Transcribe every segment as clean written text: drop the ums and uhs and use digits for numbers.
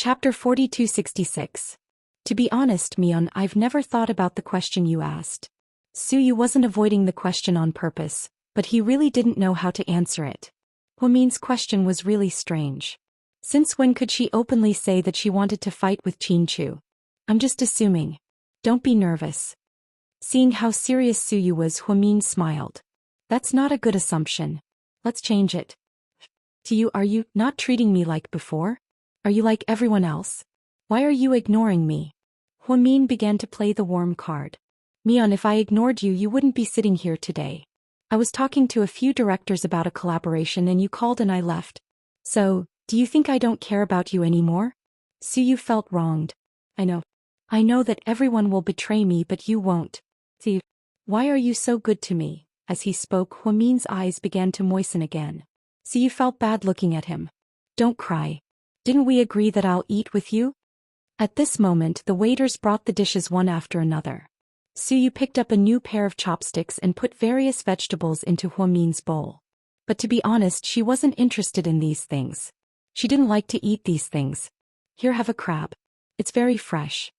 Chapter 4266. To be honest, Mion, I've never thought about the question you asked. Suyu wasn't avoiding the question on purpose, but he really didn't know how to answer it. Huomin's question was really strange. Since when could she openly say that she wanted to fight with Qinchu? I'm just assuming. Don't be nervous. Seeing how serious Suyu was, Huomin smiled. That's not a good assumption. Let's change it. To you, are you not treating me like before? Are you like everyone else? Why are you ignoring me? Huomin began to play the warm card. Mion, if I ignored you, you wouldn't be sitting here today. I was talking to a few directors about a collaboration and you called and I left. So, do you think I don't care about you anymore? Suyu felt wronged. I know that everyone will betray me, but you won't. See, why are you so good to me? As he spoke, Huomin's eyes began to moisten again. Suyu felt bad looking at him. Don't cry. Didn't we agree that I'll eat with you? At this moment, the waiters brought the dishes one after another. Suyu picked up a new pair of chopsticks and put various vegetables into Huomin's bowl. But to be honest, she wasn't interested in these things. She didn't like to eat these things. Here, have a crab. It's very fresh.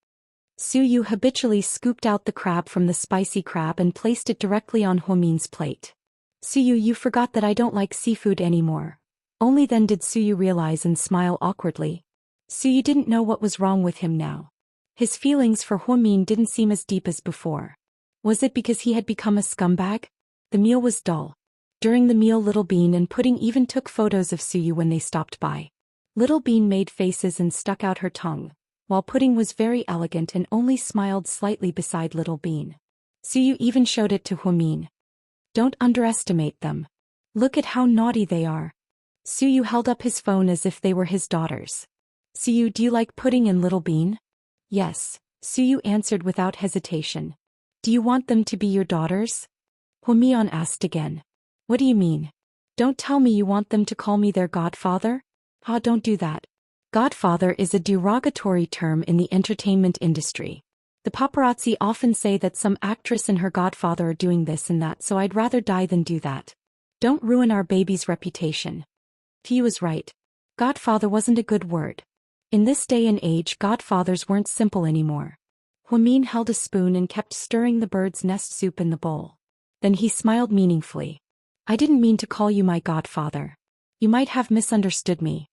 Suyu habitually scooped out the crab from the spicy crab and placed it directly on Huomin's plate. Suyu, you forgot that I don't like seafood anymore. Only then did Suyu realize and smile awkwardly. Suyu didn't know what was wrong with him now. His feelings for Huomin didn't seem as deep as before. Was it because he had become a scumbag? The meal was dull. During the meal, Little Bean and Pudding even took photos of Suyu when they stopped by. Little Bean made faces and stuck out her tongue, while Pudding was very elegant and only smiled slightly beside Little Bean. Suyu even showed it to Huomin. Don't underestimate them. Look at how naughty they are. Suyu held up his phone as if they were his daughters. Suyu, do you like Pudding and Little Bean? Yes, Suyu answered without hesitation. Do you want them to be your daughters? Huomin asked again. What do you mean? Don't tell me you want them to call me their godfather? Don't do that. Godfather is a derogatory term in the entertainment industry. The paparazzi often say that some actress and her godfather are doing this and that, so I'd rather die than do that. Don't ruin our baby's reputation. He was right. Godfather wasn't a good word. In this day and age, godfathers weren't simple anymore. Huomin held a spoon and kept stirring the bird's nest soup in the bowl. Then he smiled meaningfully. I didn't mean to call you my godfather. You might have misunderstood me.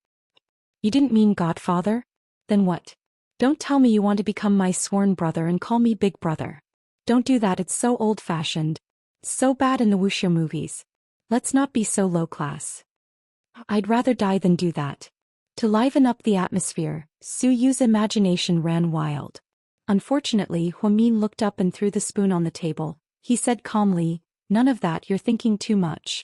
You didn't mean godfather? Then what? Don't tell me you want to become my sworn brother and call me big brother. Don't do that, it's so old-fashioned. So bad in the wuxia movies. Let's not be so low class. I'd rather die than do that. To liven up the atmosphere, Suyu's imagination ran wild. Unfortunately, Huomin looked up and threw the spoon on the table. He said calmly, none of that, you're thinking too much.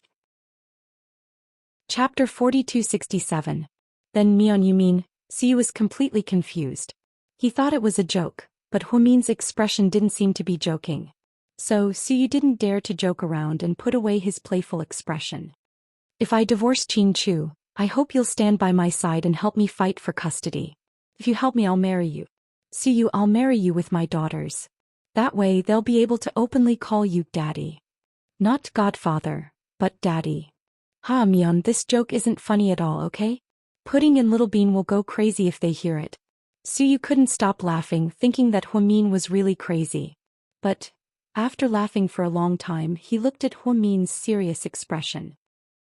Chapter 4267. Then Mion, you mean? Suyu was completely confused. He thought it was a joke, but Huomin's expression didn't seem to be joking. So Suyu didn't dare to joke around and put away his playful expression. If I divorce Qinchu, I hope you'll stand by my side and help me fight for custody. If you help me, I'll marry you. Suyu, I'll marry you with my daughters. That way they'll be able to openly call you daddy. Not godfather, but daddy. Mion, this joke isn't funny at all, okay? Pudding and Little Bean will go crazy if they hear it. Suyu couldn't stop laughing, thinking that Huomin was really crazy. But, after laughing for a long time, he looked at Huomin's serious expression.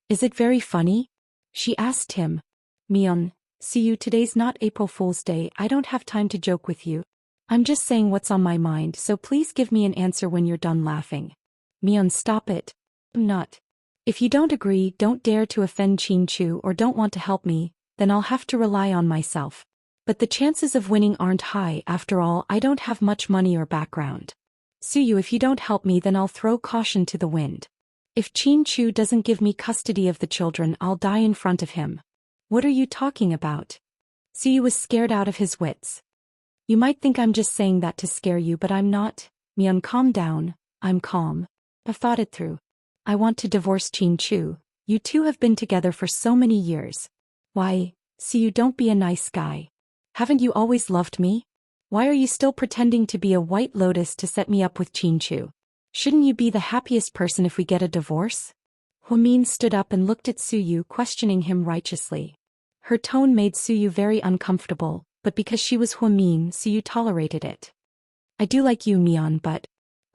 Is it very funny? She asked him. Mion, Suyu, today's not April Fool's Day, I don't have time to joke with you. I'm just saying what's on my mind, so please give me an answer when you're done laughing. Mion, stop it. I'm not. If you don't agree, don't dare to offend Qinchu, or don't want to help me, then I'll have to rely on myself. But the chances of winning aren't high, after all, I don't have much money or background. Suyu, if you don't help me, then I'll throw caution to the wind. If Qinchu doesn't give me custody of the children, I'll die in front of him. What are you talking about? Suyu was scared out of his wits. You might think I'm just saying that to scare you, but I'm not. Mion, calm down. I'm calm. I've thought it through. I want to divorce Qinchu. You two have been together for so many years. Why, Suyu, don't be a nice guy. Haven't you always loved me? Why are you still pretending to be a white lotus to set me up with Qinchu? Shouldn't you be the happiest person if we get a divorce? Huomin stood up and looked at Suyu, questioning him righteously. Her tone made Suyu very uncomfortable, but because she was Huamin, Suyu tolerated it. I do like you, Mion, but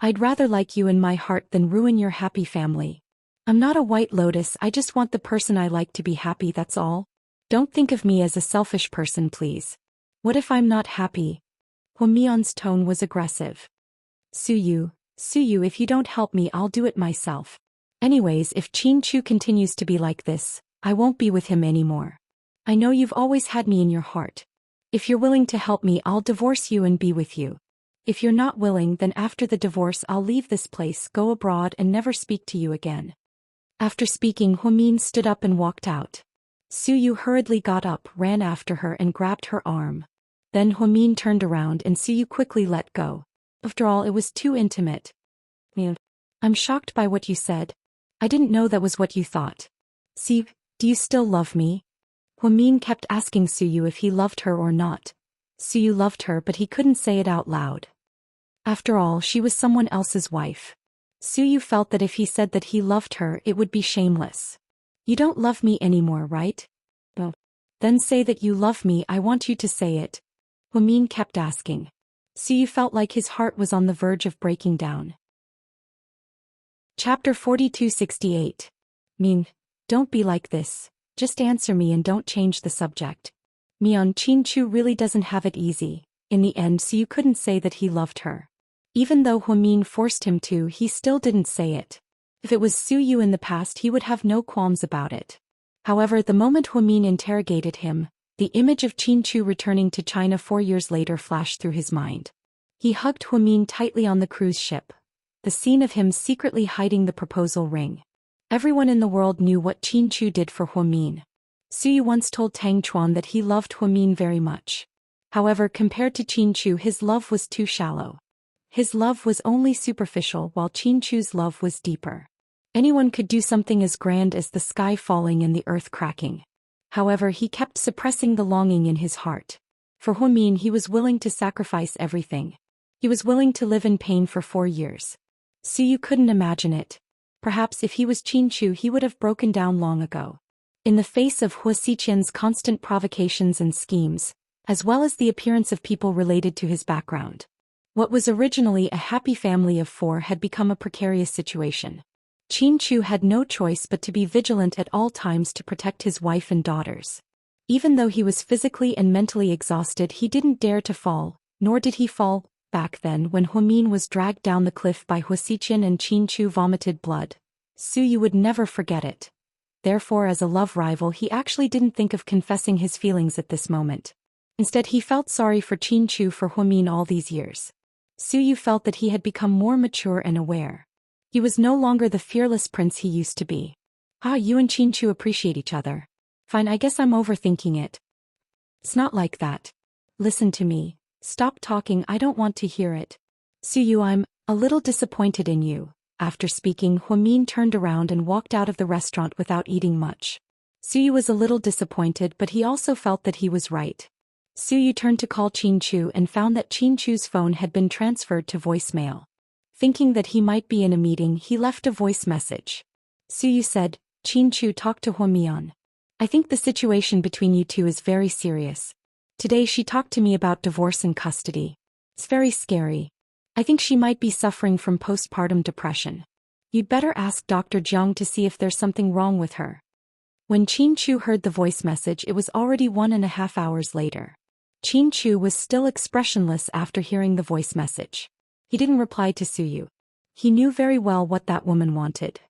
I'd rather like you in my heart than ruin your happy family. I'm not a white lotus, I just want the person I like to be happy, that's all. Don't think of me as a selfish person, please. What if I'm not happy? Huamion's tone was aggressive. Suyu, if you don't help me, I'll do it myself. Anyways, if Chin-Chu continues to be like this, I won't be with him anymore. I know you've always had me in your heart. If you're willing to help me, I'll divorce you and be with you. If you're not willing, then after the divorce I'll leave this place, go abroad and never speak to you again. After speaking, Huamin stood up and walked out. Suyu hurriedly got up, ran after her and grabbed her arm. Then Huamin turned around and Suyu quickly let go. After all, it was too intimate. I'm shocked by what you said. I didn't know that was what you thought. See, do you still love me? Huamin kept asking Suyu if he loved her or not. Suyu loved her, but he couldn't say it out loud. After all, she was someone else's wife. Suyu felt that if he said that he loved her, it would be shameless. You don't love me anymore, right? Well, then say that you love me, I want you to say it. Huamin kept asking. Suyu felt like his heart was on the verge of breaking down. Chapter 4268. Min, don't be like this. Just answer me and don't change the subject. Mion, Chin-Chu really doesn't have it easy. In the end, Suyu couldn't say that he loved her. Even though Huamin forced him to, he still didn't say it. If it was Suyu in the past, he would have no qualms about it. However, the moment Huamin interrogated him, the image of Chin-Chu returning to China 4 years later flashed through his mind. He hugged Huamin tightly on the cruise ship. The scene of him secretly hiding the proposal ring. Everyone in the world knew what Chin-Chu did for Huamin. Suyu once told Tang Chuan that he loved Huamin very much. However, compared to Chin-Chu, his love was too shallow. His love was only superficial, while Chin-Chu's love was deeper. Anyone could do something as grand as the sky falling and the earth cracking. However, he kept suppressing the longing in his heart. For Huamin, he was willing to sacrifice everything. He was willing to live in pain for 4 years. Suyu couldn't imagine it. Perhaps if he was Chin-Chu, he would have broken down long ago. In the face of Hua Xiqian's constant provocations and schemes, as well as the appearance of people related to his background, what was originally a happy family of 4 had become a precarious situation. Chin-Chu had no choice but to be vigilant at all times to protect his wife and daughters. Even though he was physically and mentally exhausted, he didn't dare to fall, nor did he fall. Back then, when Huamin was dragged down the cliff by Hua Xiqian and Chin-Chu vomited blood, Suyu would never forget it. Therefore, as a love rival, he actually didn't think of confessing his feelings at this moment. Instead, he felt sorry for Chin-Chu for Huamin all these years. Suyu felt that he had become more mature and aware. He was no longer the fearless prince he used to be. You and Chin-Chu appreciate each other. Fine, I guess I'm overthinking it. It's not like that. Listen to me. Stop talking, I don't want to hear it. Suyu, I'm a little disappointed in you. After speaking, Huamin turned around and walked out of the restaurant without eating much. Suyu was a little disappointed, but he also felt that he was right. Suyu turned to call Chin-Chu and found that Chin-Chu's phone had been transferred to voicemail. Thinking that he might be in a meeting, he left a voice message. Suyu said, Chin-Chu, talk to Huamian. I think the situation between you two is very serious. Today she talked to me about divorce and custody. It's very scary. I think she might be suffering from postpartum depression. You'd better ask Dr. Jiang to see if there's something wrong with her. When Chin-Chu heard the voice message, it was already 1.5 hours later. Chin-Chu was still expressionless after hearing the voice message. He didn't reply to Suyu. He knew very well what that woman wanted.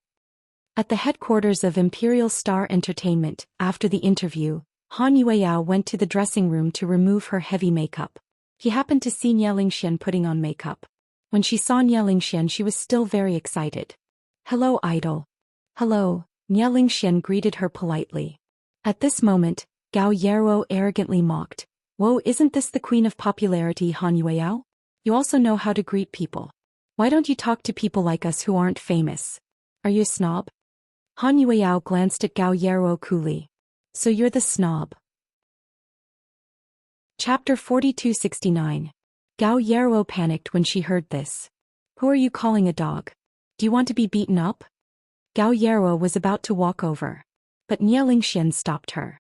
At the headquarters of Imperial Star Entertainment, after the interview, Han Yueyao went to the dressing room to remove her heavy makeup. He happened to see Nie Lingxian putting on makeup. When she saw Nie Lingxian, she was still very excited. Hello, idol. Hello, Nie Lingxian greeted her politely. At this moment, Gao Yeruo arrogantly mocked. Whoa, isn't this the queen of popularity, Han Yueyao? You also know how to greet people. Why don't you talk to people like us who aren't famous? Are you a snob? Han Yueyao glanced at Gao Yeruo coolly. So you're the snob. Chapter 4269. Gao Yeruo panicked when she heard this. Who are you calling a dog? Do you want to be beaten up? Gao Yeruo was about to walk over. But Nie Lingxian stopped her.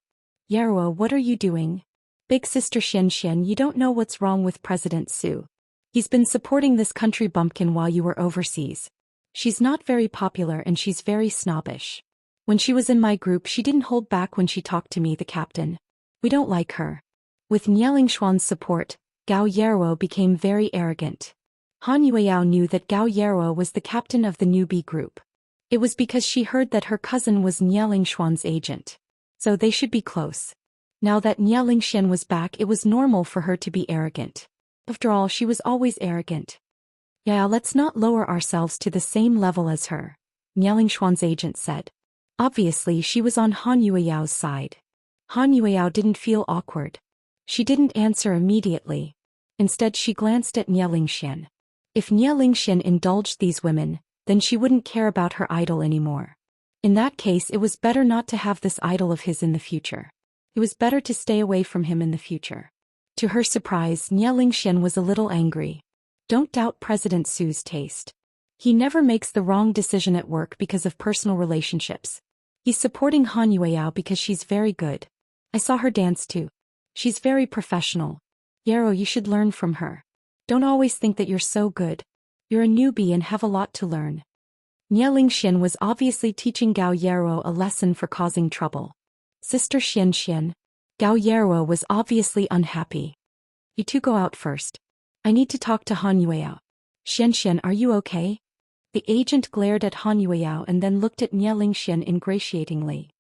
Yarrow, what are you doing? Big sister Xian, you don't know what's wrong with President Su. He's been supporting this country bumpkin while you were overseas. She's not very popular and she's very snobbish. When she was in my group she didn't hold back when she talked to me, the captain. We don't like her. With Nielingxuan's support, Gao Yarrow became very arrogant. Han Yueyao knew that Gao Yarrow was the captain of the newbie group. It was because she heard that her cousin was Nielingxuan's agent. So they should be close. Now that Nielingxian was back, it was normal for her to be arrogant. After all, she was always arrogant. Yeah, let's not lower ourselves to the same level as her, Nielingxuan's agent said. Obviously, she was on Han Yueyao's side. Han Yueyao didn't feel awkward. She didn't answer immediately. Instead, she glanced at Nielingxian. If Nielingxian indulged these women, then she wouldn't care about her idol anymore. In that case, it was better not to have this idol of his in the future. It was better to stay away from him in the future. To her surprise, Nielingxian was a little angry. Don't doubt President Su's taste. He never makes the wrong decision at work because of personal relationships. He's supporting Han Yueyao because she's very good. I saw her dance too. She's very professional. Yarrow, you should learn from her. Don't always think that you're so good. You're a newbie and have a lot to learn. Nielingxian was obviously teaching Gao Yarrow a lesson for causing trouble. Sister Xian. Gao Yarrow was obviously unhappy. You two go out first. I need to talk to Han Yueyao. Xian, are you okay? The agent glared at Han Yueyao and then looked at Nielingxian ingratiatingly.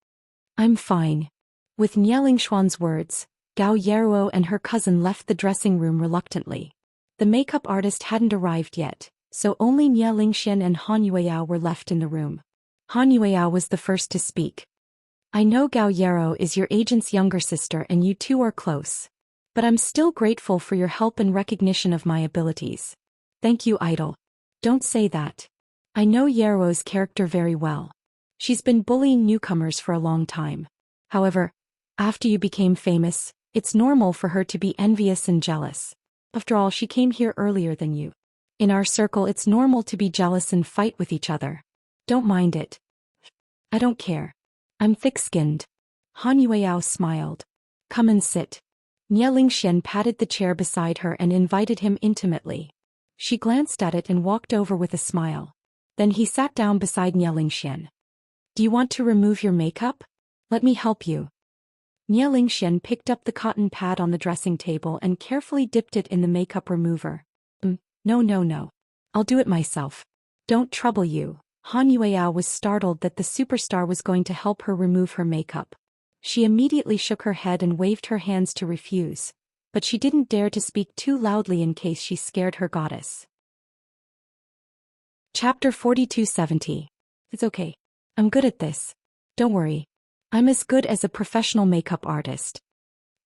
I'm fine. With Nielingxuan's words, Gao Yarrow and her cousin left the dressing room reluctantly. The makeup artist hadn't arrived yet, so only Nielingxian and Han Yueyao were left in the room. Han Yueyao was the first to speak. I know Gao Yarrow is your agent's younger sister and you two are close. But I'm still grateful for your help and recognition of my abilities. Thank you, idol. Don't say that. I know Yarrow's character very well. She's been bullying newcomers for a long time. However, after you became famous, it's normal for her to be envious and jealous. After all, she came here earlier than you. In our circle, it's normal to be jealous and fight with each other. Don't mind it. I don't care. I'm thick-skinned. Han Yueyao smiled. Come and sit. Nielingxian patted the chair beside her and invited him intimately. She glanced at it and walked over with a smile. Then he sat down beside Nielingxian. Do you want to remove your makeup? Let me help you. Nielingxian picked up the cotton pad on the dressing table and carefully dipped it in the makeup remover. No. I'll do it myself. Don't trouble you. Han Yueyao was startled that the superstar was going to help her remove her makeup. She immediately shook her head and waved her hands to refuse, but she didn't dare to speak too loudly in case she scared her goddess. Chapter 4270. It's okay. I'm good at this. Don't worry. I'm as good as a professional makeup artist.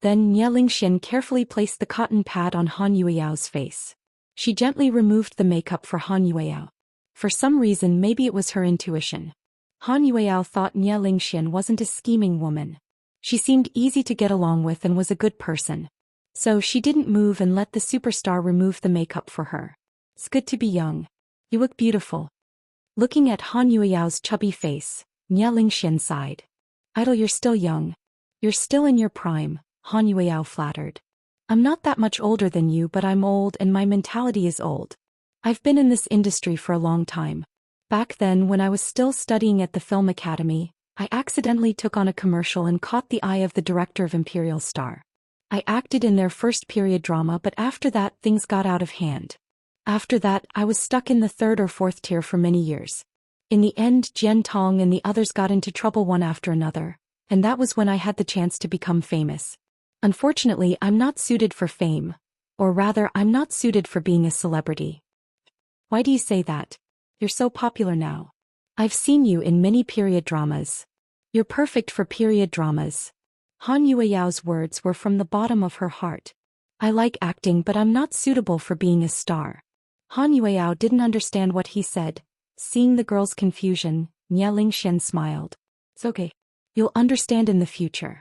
Then Nielingxian carefully placed the cotton pad on Han Yueyao's face. She gently removed the makeup for Han Yueyao. For some reason, maybe it was her intuition. Han Yueyao thought Nielingxian wasn't a scheming woman. She seemed easy to get along with and was a good person. So she didn't move and let the superstar remove the makeup for her. It's good to be young. You look beautiful. Looking at Han Yueyao's chubby face, Nielingxian sighed. Idol, you're still young. You're still in your prime, Han Yueyao flattered. I'm not that much older than you, but I'm old and my mentality is old. I've been in this industry for a long time. Back then, when I was still studying at the Film Academy, I accidentally took on a commercial and caught the eye of the director of Imperial Star. I acted in their first period drama, but after that things got out of hand. After that, I was stuck in the third or fourth tier for many years. In the end, Jian Tong and the others got into trouble one after another, and that was when I had the chance to become famous. Unfortunately, I'm not suited for fame. Or rather, I'm not suited for being a celebrity. Why do you say that? You're so popular now. I've seen you in many period dramas. You're perfect for period dramas. Han Yueyao's words were from the bottom of her heart. I like acting, but I'm not suitable for being a star. Han Yueyao didn't understand what he said. Seeing the girl's confusion, Nielingxian smiled. It's okay. You'll understand in the future.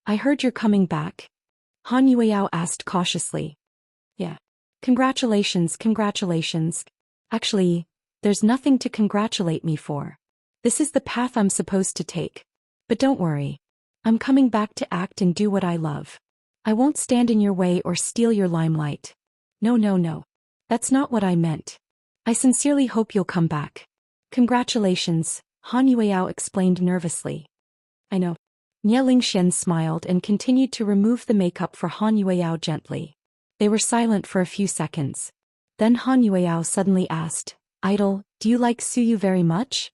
I heard you're coming back. Han Yueyao asked cautiously. Yeah. Congratulations. Actually, there's nothing to congratulate me for. This is the path I'm supposed to take. But don't worry. I'm coming back to act and do what I love. I won't stand in your way or steal your limelight. No. That's not what I meant. I sincerely hope you'll come back. Congratulations, Han Yueyao explained nervously. I know. Nie Lingxian smiled and continued to remove the makeup for Han Yueyao gently. They were silent for a few seconds. Then Han Yueyao suddenly asked, Idol, do you like Suyu very much?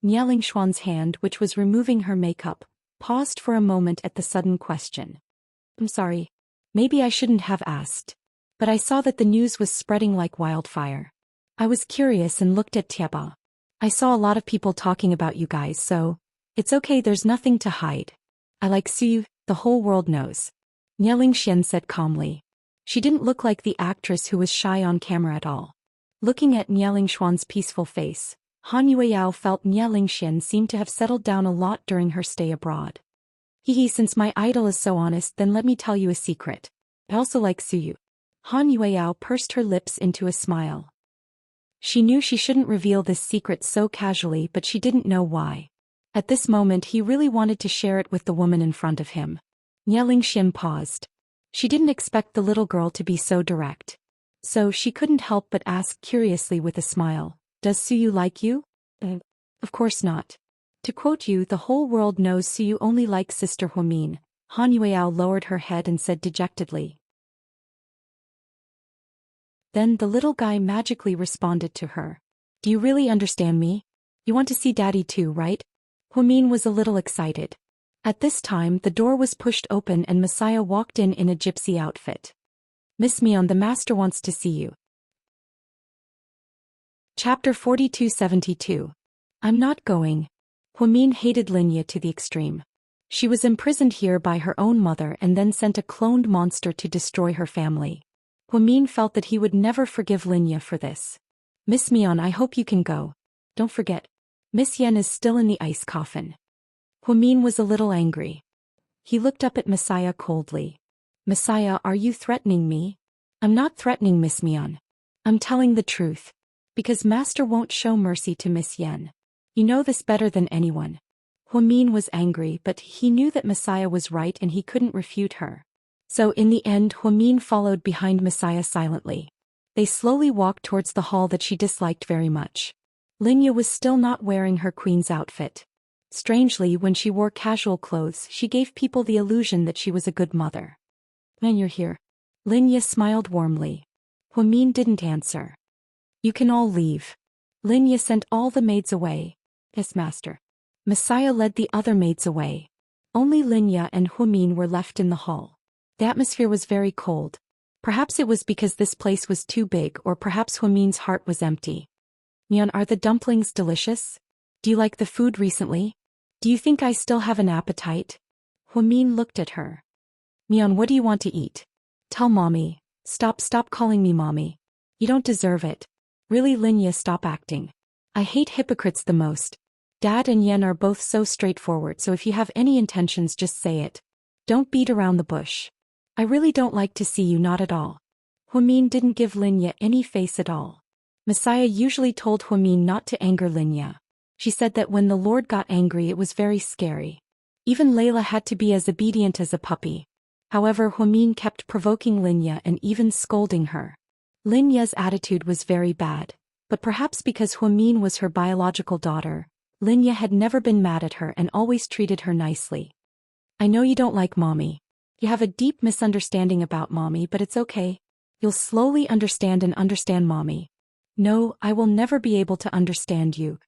Nie Lingxuan's hand, which was removing her makeup, paused for a moment at the sudden question. I'm sorry. Maybe I shouldn't have asked. But I saw that the news was spreading like wildfire. I was curious and looked at Tieba. I saw a lot of people talking about you guys, so it's okay, there's nothing to hide. I like Suyu, the whole world knows. Nie Lingxian said calmly. She didn't look like the actress who was shy on camera at all. Looking at Nie Lingxuan's peaceful face, Han Yueyao felt Nie Lingxian seemed to have settled down a lot during her stay abroad. Since my idol is so honest, then let me tell you a secret. I also like Suyu. Han Yueyao pursed her lips into a smile. She knew she shouldn't reveal this secret so casually, but she didn't know why. At this moment he really wanted to share it with the woman in front of him. Nie Lingxian paused. She didn't expect the little girl to be so direct. So she couldn't help but ask curiously with a smile, Does Suyu like you? Of course not. To quote you, the whole world knows Suyu only likes Sister Huamin. Han Yueyao lowered her head and said dejectedly. Then the little guy magically responded to her. Do you really understand me? You want to see Daddy too, right? Huamin was a little excited. At this time the door was pushed open and Messiah walked in a gypsy outfit. Miss Mion, the master wants to see you. Chapter 4272. I'm not going. Huamin hated Linya to the extreme. She was imprisoned here by her own mother and then sent a cloned monster to destroy her family. Huamin felt that he would never forgive Linya for this. Miss Mion, I hope you can go. Don't forget. Miss Yen is still in the ice coffin. Huamin was a little angry. He looked up at Messiah coldly. Messiah, are you threatening me? I'm not threatening Miss Mion. I'm telling the truth. Because Master won't show mercy to Miss Yen. You know this better than anyone. Huamin was angry, but he knew that Messiah was right and he couldn't refute her. So in the end Huamin followed behind Messiah silently. They slowly walked towards the hall that she disliked very much. Linya was still not wearing her queen's outfit. Strangely, when she wore casual clothes she gave people the illusion that she was a good mother. When you're here. Linya smiled warmly. Huamin didn't answer. You can all leave. Linya sent all the maids away. Yes, master. Messiah led the other maids away. Only Linya and Huamin were left in the hall. The atmosphere was very cold. Perhaps it was because this place was too big, or perhaps Huamin's heart was empty. Mion, are the dumplings delicious? Do you like the food recently? Do you think I still have an appetite? Huamin looked at her. Mion, what do you want to eat? Tell mommy. Stop calling me mommy. You don't deserve it. Really, Linya, stop acting. I hate hypocrites the most. Dad and Yen are both so straightforward, so if you have any intentions just say it. Don't beat around the bush. I really don't like to see you, not at all. Huamin didn't give Linya any face at all. Messiah usually told Huamin not to anger Linya. She said that when the Lord got angry it was very scary. Even Layla had to be as obedient as a puppy. However, Huamin kept provoking Linya and even scolding her. Linya's attitude was very bad, but perhaps because Huamin was her biological daughter, Linya had never been mad at her and always treated her nicely. I know you don't like mommy. You have a deep misunderstanding about mommy, but it's okay. You'll slowly understand mommy. No, I will never be able to understand you.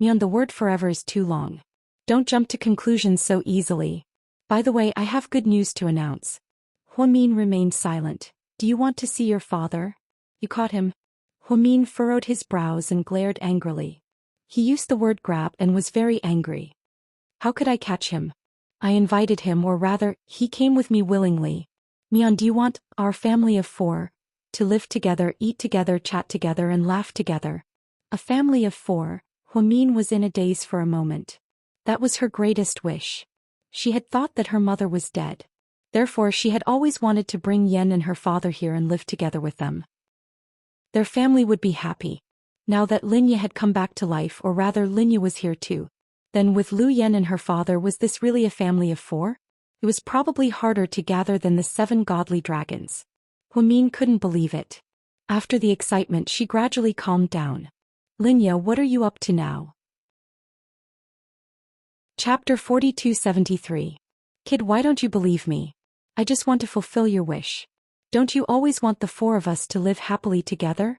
Mion, the word forever is too long. Don't jump to conclusions so easily. By the way, I have good news to announce. Huamin remained silent. Do you want to see your father? You caught him. Huamin furrowed his brows and glared angrily. He used the word grab and was very angry. How could I catch him? I invited him, or rather, he came with me willingly. Mion, do you want our family of 4 to live together, eat together, chat together and laugh together? A family of 4, Huamin was in a daze for a moment. That was her greatest wish. She had thought that her mother was dead. Therefore she had always wanted to bring Yen and her father here and live together with them. Their family would be happy. Now that Linya had come back to life, or rather Linya was here too. Then with Lu Yen and her father, was this really a family of 4? It was probably harder to gather than the 7 godly dragons. Huamin couldn't believe it. After the excitement, she gradually calmed down. Linya, what are you up to now? Chapter 4273. Kid, why don't you believe me? I just want to fulfill your wish. Don't you always want the 4 of us to live happily together?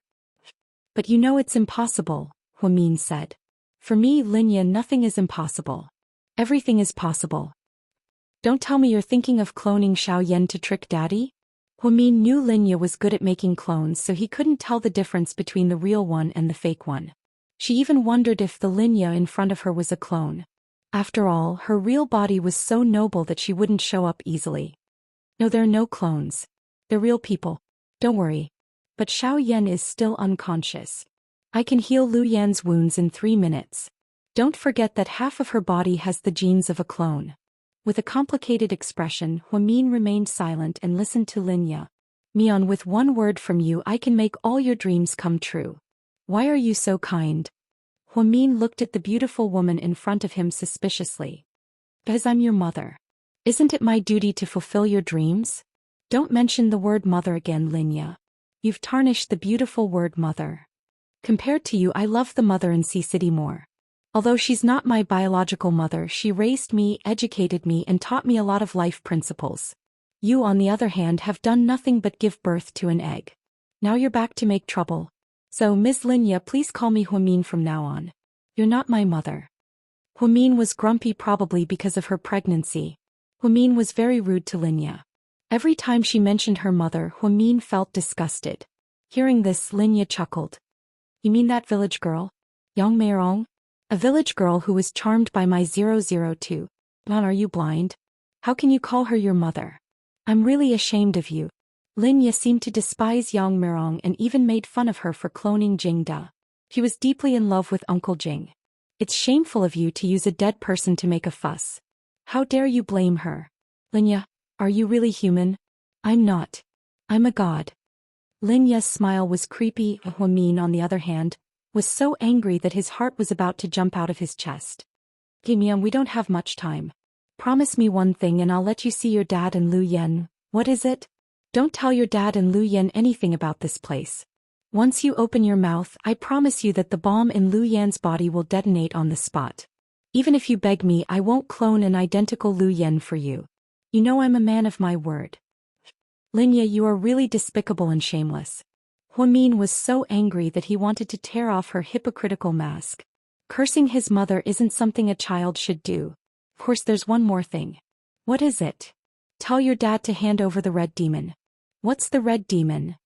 But you know it's impossible, Huamin said. For me, Linya, nothing is impossible. Everything is possible. Don't tell me you're thinking of cloning Xiaoyan to trick Daddy? Huamin knew Linya was good at making clones, so he couldn't tell the difference between the real one and the fake one. She even wondered if the Linya in front of her was a clone. After all, her real body was so noble that she wouldn't show up easily. No, there are no clones. They're real people. Don't worry. But Xiaoyan is still unconscious. I can heal Lu Yan's wounds in 3 minutes. Don't forget that half of her body has the genes of a clone. With a complicated expression, Huamin remained silent and listened to Linya. Mian, with 1 word from you I can make all your dreams come true. Why are you so kind? Huamin looked at the beautiful woman in front of him suspiciously. Because I'm your mother. Isn't it my duty to fulfill your dreams? Don't mention the word mother again, Linya. You've tarnished the beautiful word mother. Compared to you, I love the mother in Sea City more. Although she's not my biological mother, she raised me, educated me, and taught me a lot of life principles. You, on the other hand, have done nothing but give birth to an egg. Now you're back to make trouble. So, Ms. Linya, please call me Huamin from now on. You're not my mother. Huamin was grumpy, probably because of her pregnancy. Huamin was very rude to Linya. Every time she mentioned her mother, Huamin felt disgusted. Hearing this, Linya chuckled. You mean that village girl? Yang Meirong? A village girl who was charmed by my 002. Lan, are you blind? How can you call her your mother? I'm really ashamed of you. Linya seemed to despise Yang Meirong and even made fun of her for cloning Jingda. He was deeply in love with Uncle Jing. It's shameful of you to use a dead person to make a fuss. How dare you blame her? Linya, are you really human? I'm not. I'm a god. Linya's smile was creepy. Huamin, on the other hand, was so angry that his heart was about to jump out of his chest. Gimian, we don't have much time. Promise me one thing and I'll let you see your dad and Lu Yan. What is it? Don't tell your dad and Lu Yan anything about this place. Once you open your mouth, I promise you that the bomb in Lu Yan's body will detonate on the spot. Even if you beg me, I won't clone an identical Lu Yan for you. You know I'm a man of my word. Linya, you are really despicable and shameless. Huamin was so angry that he wanted to tear off her hypocritical mask. Cursing his mother isn't something a child should do. Of course, there's one more thing. What is it? Tell your dad to hand over the red demon. What's the red demon?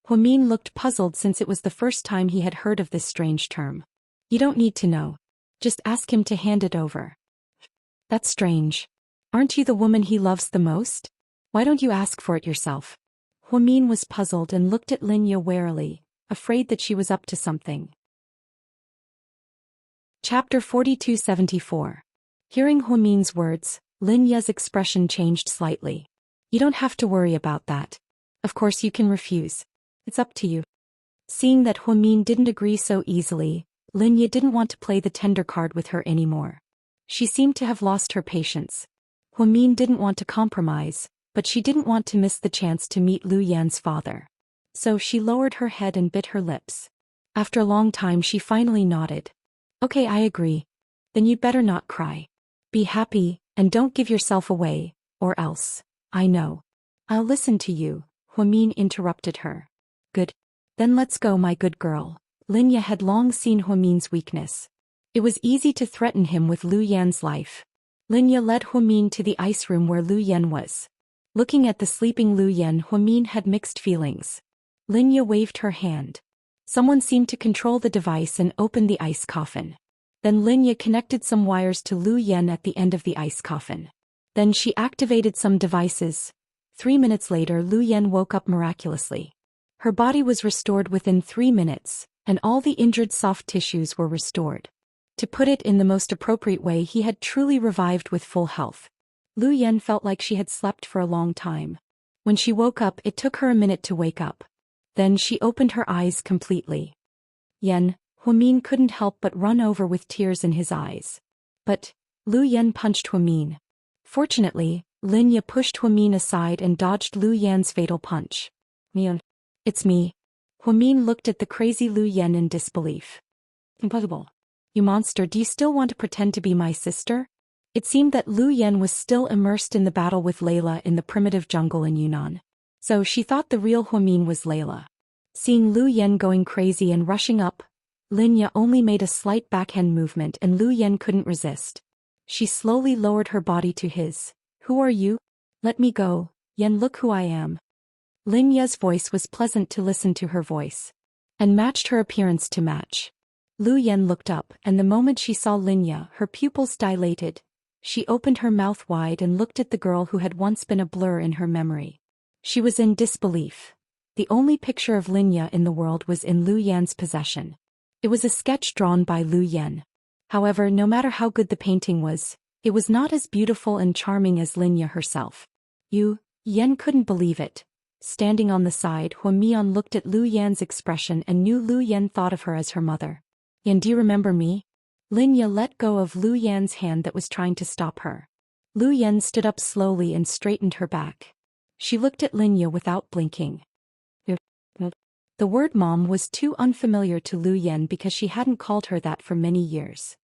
Huamin looked puzzled since it was the first time he had heard of this strange term. You don't need to know. Just ask him to hand it over. That's strange. Aren't you the woman he loves the most? Why don't you ask for it yourself? Huamin was puzzled and looked at Linya warily, afraid that she was up to something. Chapter 4274. Hearing Huamin's words, Linya's expression changed slightly. You don't have to worry about that. Of course you can refuse. It's up to you. Seeing that Huamin didn't agree so easily, Linya didn't want to play the tender card with her anymore. She seemed to have lost her patience. Huamin didn't want to compromise, but she didn't want to miss the chance to meet Lu Yan's father. So she lowered her head and bit her lips. After a long time she finally nodded. Okay, I agree. Then you'd better not cry. Be happy, and don't give yourself away, or else. I know. I'll listen to you, Huamin interrupted her. Good. Then let's go, my good girl. Linya had long seen Huamin's weakness. It was easy to threaten him with Lu Yan's life. Linya led Huamin to the ice room where Lu Yan was. Looking at the sleeping Lu Yan, Huamin had mixed feelings. Linya waved her hand. Someone seemed to control the device and opened the ice coffin. Then Linya connected some wires to Lu Yan at the end of the ice coffin. Then she activated some devices. 3 minutes later, Lu Yan woke up miraculously. Her body was restored within 3 minutes, and all the injured soft tissues were restored. To put it in the most appropriate way, he had truly revived with full health. Lu Yan felt like she had slept for a long time. When she woke up, it took her a minute to wake up. Then she opened her eyes completely. Yan, Huamin couldn't help but run over with tears in his eyes. But Lu Yan punched Huamin. Fortunately, Linya pushed Huamin aside and dodged Lu Yan's fatal punch. Mion. It's me. Huamin looked at the crazy Lu Yan in disbelief. Impossible. You monster, do you still want to pretend to be my sister? It seemed that Lu Yan was still immersed in the battle with Layla in the primitive jungle in Yunnan. So she thought the real Huamin was Layla. Seeing Lu Yan going crazy and rushing up, Linya only made a slight backhand movement and Lu Yan couldn't resist. She slowly lowered her body to his. Who are you? Let me go, Yan, look who I am. Linya's voice was pleasant to listen to her voice. And matched her appearance to match. Lu Yan looked up, and the moment she saw Linya, her pupils dilated. She opened her mouth wide and looked at the girl who had once been a blur in her memory. She was in disbelief. The only picture of Linya in the world was in Lu Yan's possession. It was a sketch drawn by Lu Yan. However, no matter how good the painting was, it was not as beautiful and charming as Linya herself. Yan couldn't believe it. Standing on the side, Huamian looked at Lu Yan's expression and knew Lu Yan thought of her as her mother. Yan, do you remember me? Linya let go of Lu Yan's hand that was trying to stop her. Lu Yan stood up slowly and straightened her back. She looked at Linya without blinking. The word mom was too unfamiliar to Lu Yan because she hadn't called her that for many years.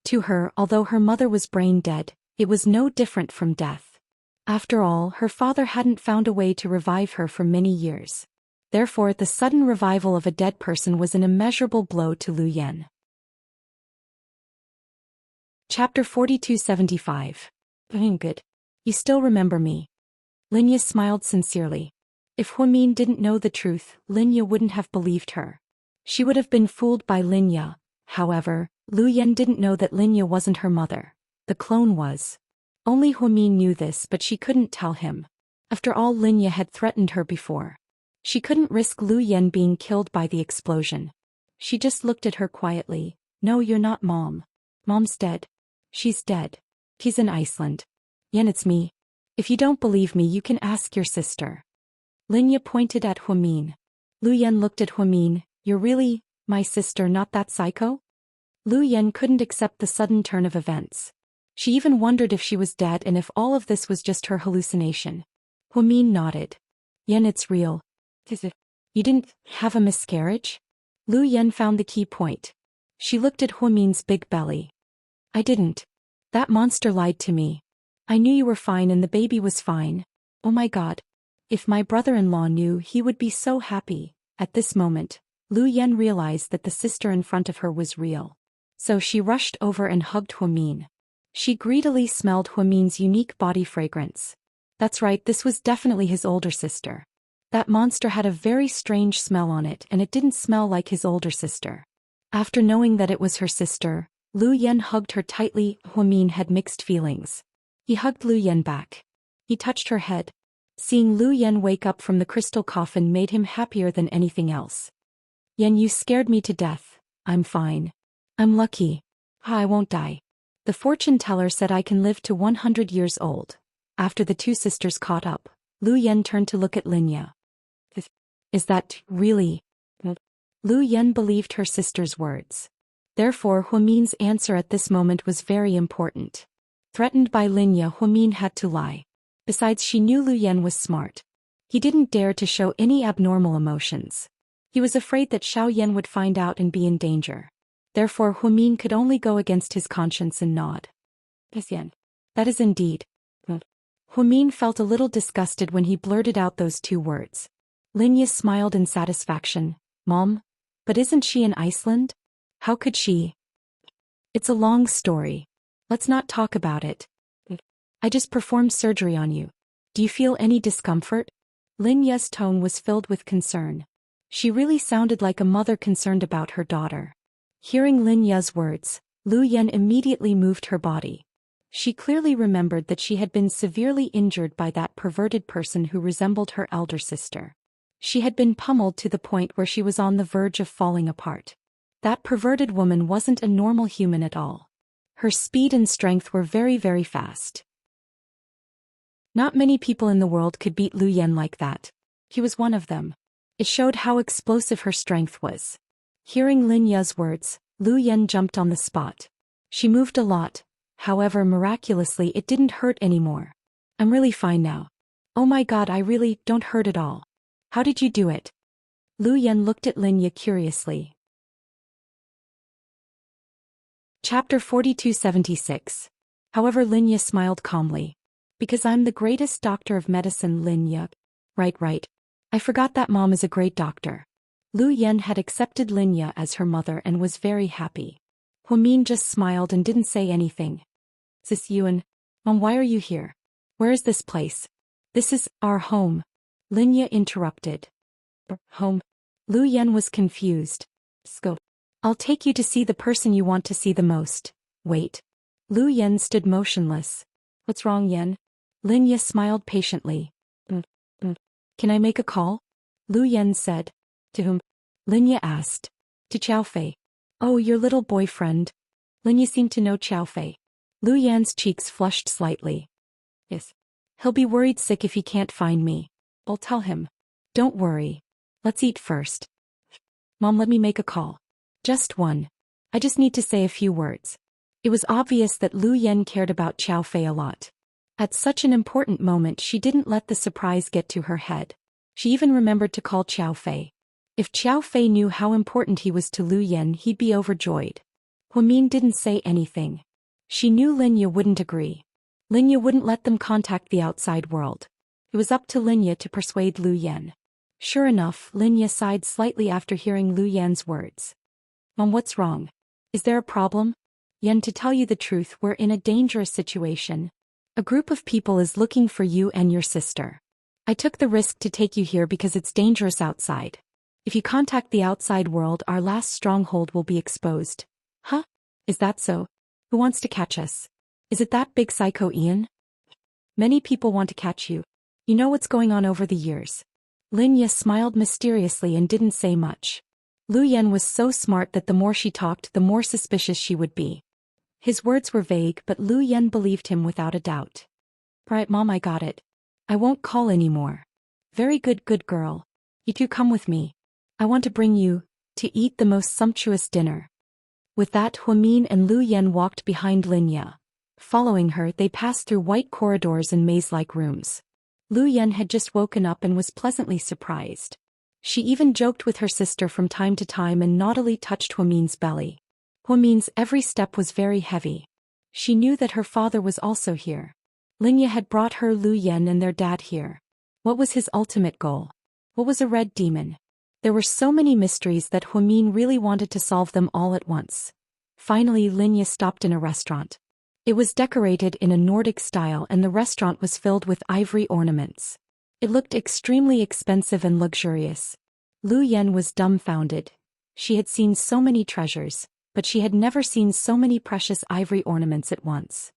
To her, although her mother was brain dead, it was no different from death. After all, her father hadn't found a way to revive her for many years. Therefore, the sudden revival of a dead person was an immeasurable blow to Lu Yan. Chapter 4275. Good. You still remember me. Linya smiled sincerely. If Huamin didn't know the truth, Linya wouldn't have believed her. She would have been fooled by Linya. However, Lu Yan didn't know that Linya wasn't her mother. The clone was. Only Huamin knew this, but she couldn't tell him. After all, Linya had threatened her before. She couldn't risk Lu Yan being killed by the explosion. She just looked at her quietly. No, you're not Mom. Mom's dead. She's dead. He's in Iceland. Yan, it's me. If you don't believe me, you can ask your sister. Linya pointed at Huamin. Lu Yan looked at Huamin. You're really my sister, not that psycho? Lu Yan couldn't accept the sudden turn of events. She even wondered if she was dead and if all of this was just her hallucination. Huamin nodded. Yan, it's real. Is it? You didn't have a miscarriage? Lu Yan found the key point. She looked at Huamin's big belly. I didn't. That monster lied to me. I knew you were fine and the baby was fine. Oh my God. If my brother-in-law knew, he would be so happy. At this moment, Lu Yan realized that the sister in front of her was real. So she rushed over and hugged Huamin. She greedily smelled Huamin's unique body fragrance. That's right, this was definitely his older sister. That monster had a very strange smell on it, and it didn't smell like his older sister. After knowing that it was her sister, Lu Yan hugged her tightly. Huamin had mixed feelings. He hugged Lu Yan back. He touched her head. Seeing Lu Yan wake up from the crystal coffin made him happier than anything else. Yan, you scared me to death. I'm fine. I'm lucky. I won't die. The fortune teller said I can live to 100 years old. After the two sisters caught up, Lu Yan turned to look at Linya. Is that really? Lu Yan believed her sister's words. Therefore, Huamin's answer at this moment was very important. Threatened by Linya, Huamin had to lie. Besides, she knew Lu Yan was smart. He didn't dare to show any abnormal emotions. He was afraid that Xiao Yan would find out and be in danger. Therefore, Huamin could only go against his conscience and nod. Yes, Yan. That is indeed. Huamin felt a little disgusted when he blurted out those two words. Linya smiled in satisfaction. Mom? But isn't she in Iceland? How could she? It's a long story. Let's not talk about it. I just performed surgery on you. Do you feel any discomfort? Linya's tone was filled with concern. She really sounded like a mother concerned about her daughter. Hearing Linya's words, Lu Yan immediately moved her body. She clearly remembered that she had been severely injured by that perverted person who resembled her elder sister. She had been pummeled to the point where she was on the verge of falling apart. That perverted woman wasn't a normal human at all. Her speed and strength were very, very fast. Not many people in the world could beat Lu Yan like that. He was one of them. It showed how explosive her strength was. Hearing Linya's words, Lu Yan jumped on the spot. She moved a lot, However, miraculously it didn't hurt anymore. I'm really fine now. Oh my god, I really don't hurt at all. How did you do it? Lu Yan looked at Linya curiously. Chapter 4276. However, Linya smiled calmly. Because I'm the greatest doctor of medicine, Linya. Right. I forgot that mom is a great doctor. Lu Yan had accepted Linya as her mother and was very happy. Huamin just smiled and didn't say anything. Is this Yuan? Mom, why are you here? Where is this place? This is our home. Linya interrupted. Home? Lu Yan was confused. Go. I'll take you to see the person you want to see the most. Wait. Lu Yan stood motionless. What's wrong, Yan? Linya smiled patiently. Can I make a call? Lu Yan said. To whom? Linya asked. To Qiao Fei. Oh, your little boyfriend. Linya seemed to know Qiao Fei. Lu Yan's cheeks flushed slightly. Yes. He'll be worried sick if he can't find me. I'll tell him. Don't worry. Let's eat first. Mom, let me make a call. Just one. I just need to say a few words. It was obvious that Lu Yan cared about Qiao Fei a lot. At such an important moment, she didn't let the surprise get to her head. She even remembered to call Qiao Fei. If Qiao Fei knew how important he was to Lu Yan, he'd be overjoyed. Huamin didn't say anything. She knew Linya wouldn't agree. Linya wouldn't let them contact the outside world. It was up to Linya to persuade Lu Yan. Sure enough, Linya sighed slightly after hearing Lu Yan's words. Mom, what's wrong? Is there a problem? Yan, to tell you the truth, we're in a dangerous situation. A group of people is looking for you and your sister. I took the risk to take you here because it's dangerous outside. If you contact the outside world, our last stronghold will be exposed. Huh? Is that so? Who wants to catch us? Is it that big psycho Ian? Many people want to catch you. You know what's going on over the years. Linya smiled mysteriously and didn't say much. Lu Yan was so smart that the more she talked, the more suspicious she would be. His words were vague, but Lu Yan believed him without a doubt. Right, Mom, I got it. I won't call anymore. Very good, good girl. You two come with me. I want to bring you to eat the most sumptuous dinner. With that, Huamin and Lu Yan walked behind Linya. Following her, they passed through white corridors and maze-like rooms. Lu Yan had just woken up and was pleasantly surprised. She even joked with her sister from time to time and naughtily touched Huamin's belly. Huamin's every step was very heavy. She knew that her father was also here. Linya had brought her, Lu Yan, and their dad here. What was his ultimate goal? What was a red demon? There were so many mysteries that Huamin really wanted to solve them all at once. Finally, Linya stopped in a restaurant. It was decorated in a Nordic style and the restaurant was filled with ivory ornaments. It looked extremely expensive and luxurious. Lu Yan was dumbfounded. She had seen so many treasures, but she had never seen so many precious ivory ornaments at once.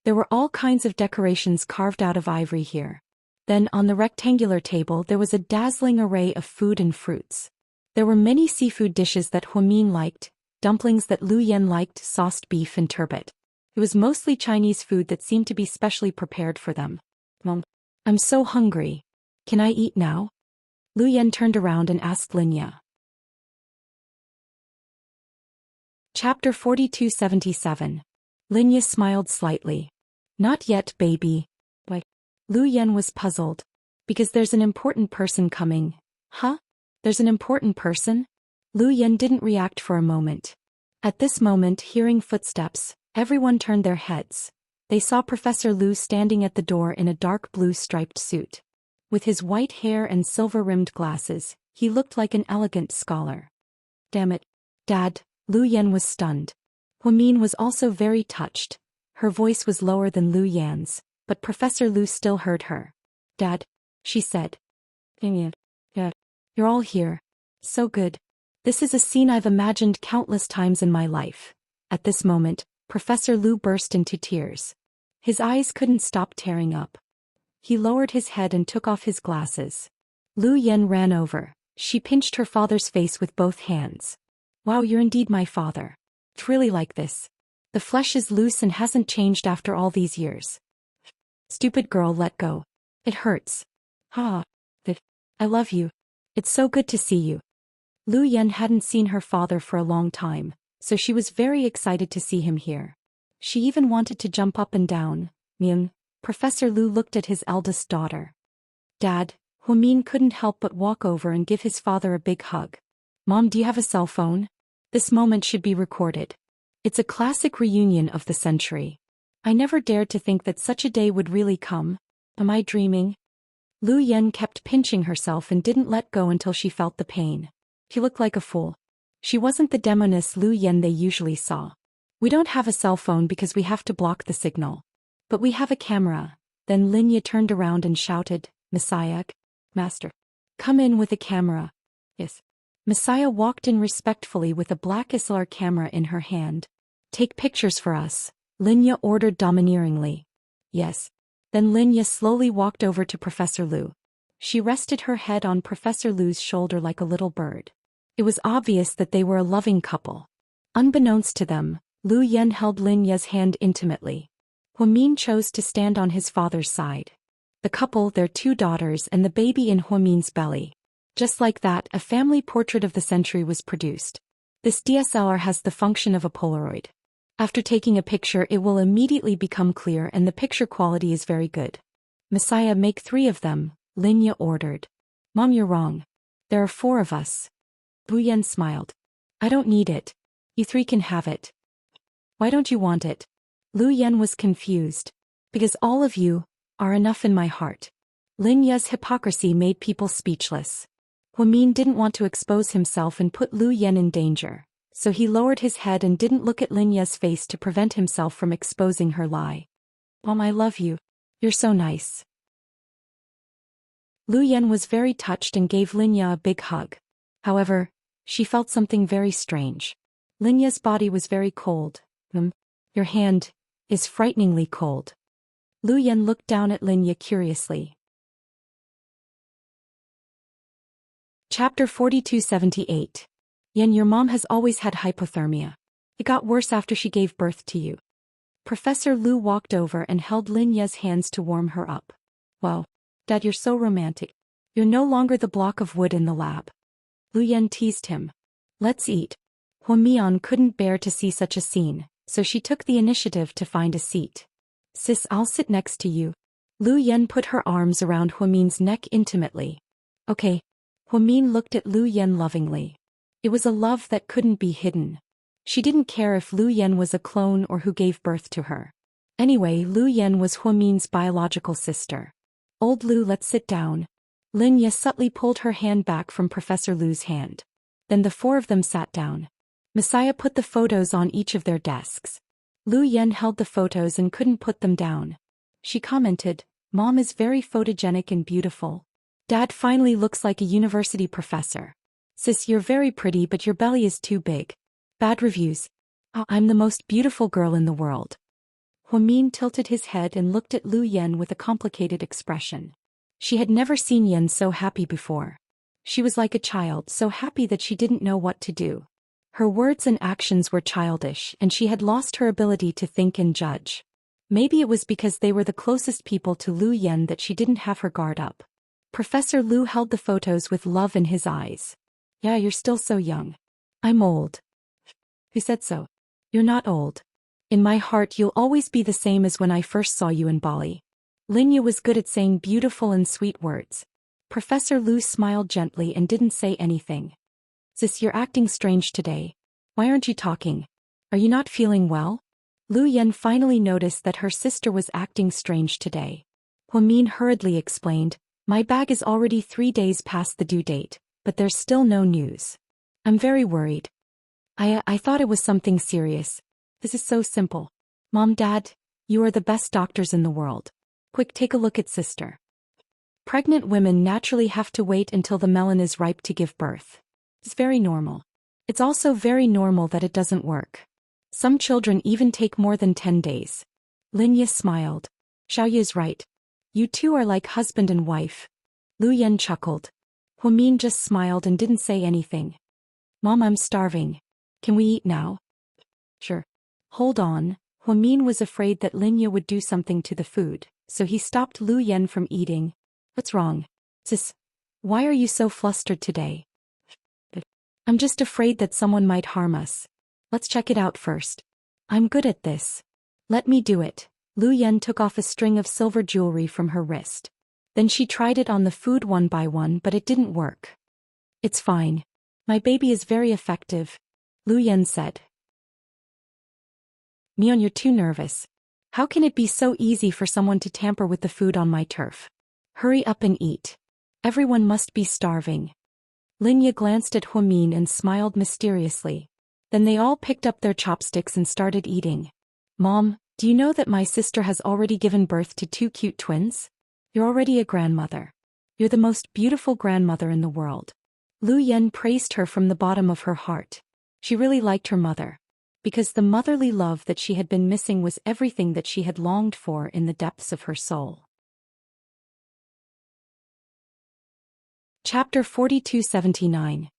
There were all kinds of decorations carved out of ivory here. Then, on the rectangular table, there was a dazzling array of food and fruits. There were many seafood dishes that Huamin liked, dumplings that Lu Yan liked, sauced beef and turbot. It was mostly Chinese food that seemed to be specially prepared for them. Mom, I'm so hungry. Can I eat now? Lu Yan turned around and asked Linya. Chapter 4277. Linya smiled slightly. Not yet, baby. Why? Lu Yan was puzzled. Because there's an important person coming. Huh? There's an important person? Lu Yan didn't react for a moment. At this moment, hearing footsteps, everyone turned their heads. They saw Professor Lu standing at the door in a dark blue striped suit. With his white hair and silver-rimmed glasses, he looked like an elegant scholar. Damn it, Dad, Lu Yan was stunned. Huamin was also very touched. Her voice was lower than Lu Yan's, but Professor Lu still heard her. Dad, she said. Dad, you're all here. So good. This is a scene I've imagined countless times in my life. At this moment, Professor Lu burst into tears. His eyes couldn't stop tearing up. He lowered his head and took off his glasses. Lu Yan ran over. She pinched her father's face with both hands. Wow, you're indeed my father. It's really like this. The flesh is loose and hasn't changed after all these years. Stupid girl, let go. It hurts. Ha. I love you. It's so good to see you. Lu Yan hadn't seen her father for a long time, so she was very excited to see him here. She even wanted to jump up and down. Myung. Professor Lu looked at his eldest daughter. Dad. Hwamin couldn't help but walk over and give his father a big hug. Mom, do you have a cell phone? This moment should be recorded. It's a classic reunion of the century. I never dared to think that such a day would really come. Am I dreaming? Lu Yen kept pinching herself and didn't let go until she felt the pain. She looked like a fool. She wasn't the demoness Lu Yen they usually saw. We don't have a cell phone because we have to block the signal. But we have a camera. Then Linya turned around and shouted, Messiah. Master. Come in with a camera. Yes. Messiah walked in respectfully with a black SLR camera in her hand. Take pictures for us, Linya ordered domineeringly. Yes. Then Linya slowly walked over to Professor Lu. She rested her head on Professor Lu's shoulder like a little bird. It was obvious that they were a loving couple. Unbeknownst to them, Lu Yen held Linya's hand intimately. Hwamin chose to stand on his father's side. The couple, their 2 daughters and the baby in Hwamin's belly. Just like that, a family portrait of the century was produced. This DSLR has the function of a Polaroid. After taking a picture, it will immediately become clear and the picture quality is very good. Messiah, make 3 of them, Linya ordered. Mom, you're wrong. There are 4 of us. Lu Yen smiled. I don't need it. You 3 can have it. Why don't you want it? Lu Yen was confused. Because all of you are enough in my heart. Linya's hypocrisy made people speechless. Hwamin didn't want to expose himself and put Lu Yen in danger, so he lowered his head and didn't look at Linya's face to prevent himself from exposing her lie. Mom, I love you. You're so nice. Lu Yen was very touched and gave Linya a big hug. However, she felt something very strange. Linya's body was very cold. Your hand is frighteningly cold. Lu Yen looked down at Linya curiously. Chapter 4278. Yen, your mom has always had hypothermia. It got worse after she gave birth to you. Professor Lu walked over and held Linya's hands to warm her up. Wow, Dad, you're so romantic. You're no longer the block of wood in the lab. Lu Yen teased him. Let's eat. Hwamian couldn't bear to see such a scene, so she took the initiative to find a seat. Sis, I'll sit next to you. Lu Yen put her arms around Hwamin's neck intimately. Okay. Hwamin looked at Lu Yen lovingly. It was a love that couldn't be hidden. She didn't care if Lu Yen was a clone or who gave birth to her. Anyway, Lu Yen was Hwamin's biological sister. Old Lu, let's sit down. Linya subtly pulled her hand back from Professor Lu's hand. Then the 4 of them sat down. Messiah put the photos on each of their desks. Lu Yen held the photos and couldn't put them down. She commented, Mom is very photogenic and beautiful. Dad finally looks like a university professor. Sis, you're very pretty but your belly is too big. Bad reviews. I'm the most beautiful girl in the world. Hwamin tilted his head and looked at Lu Yen with a complicated expression. She had never seen Yen so happy before. She was like a child, so happy that she didn't know what to do. Her words and actions were childish and she had lost her ability to think and judge. Maybe it was because they were the closest people to Lu Yen that she didn't have her guard up. Professor Lu held the photos with love in his eyes. Yeah, you're still so young. I'm old. Who said so? You're not old. In my heart you'll always be the same as when I first saw you in Bali. Linya was good at saying beautiful and sweet words. Professor Lu smiled gently and didn't say anything. Sis, you're acting strange today. Why aren't you talking? Are you not feeling well? Lu Yen finally noticed that her sister was acting strange today. Hwamin hurriedly explained, My bag is already 3 days past the due date, but there's still no news. I'm very worried. I thought it was something serious. This is so simple. Mom, Dad, you are the best doctors in the world. Quick, take a look at sister. Pregnant women naturally have to wait until the melon is ripe to give birth. It's very normal. It's also very normal that it doesn't work. Some children even take more than 10 days. Linya smiled. Xiaoye is right. You two are like husband and wife. Lu Yen chuckled. Hwamin just smiled and didn't say anything. Mom, I'm starving. Can we eat now? Sure. Hold on. Hwamin was afraid that Linya would do something to the food, so he stopped Lu Yen from eating. What's wrong? Sis, why are you so flustered today? I'm just afraid that someone might harm us. Let's check it out first. I'm good at this. Let me do it. Lu Yan took off a string of silver jewelry from her wrist. Then she tried it on the food one by one, but it didn't work. It's fine. My baby is very effective, Lu Yan said. Mion, you're too nervous. How can it be so easy for someone to tamper with the food on my turf? Hurry up and eat. Everyone must be starving. Linya glanced at Huamin and smiled mysteriously. Then they all picked up their chopsticks and started eating. Mom, do you know that my sister has already given birth to 2 cute twins? You're already a grandmother. You're the most beautiful grandmother in the world. Lu Yan praised her from the bottom of her heart. She really liked her mother. Because the motherly love that she had been missing was everything that she had longed for in the depths of her soul. Chapter 4279.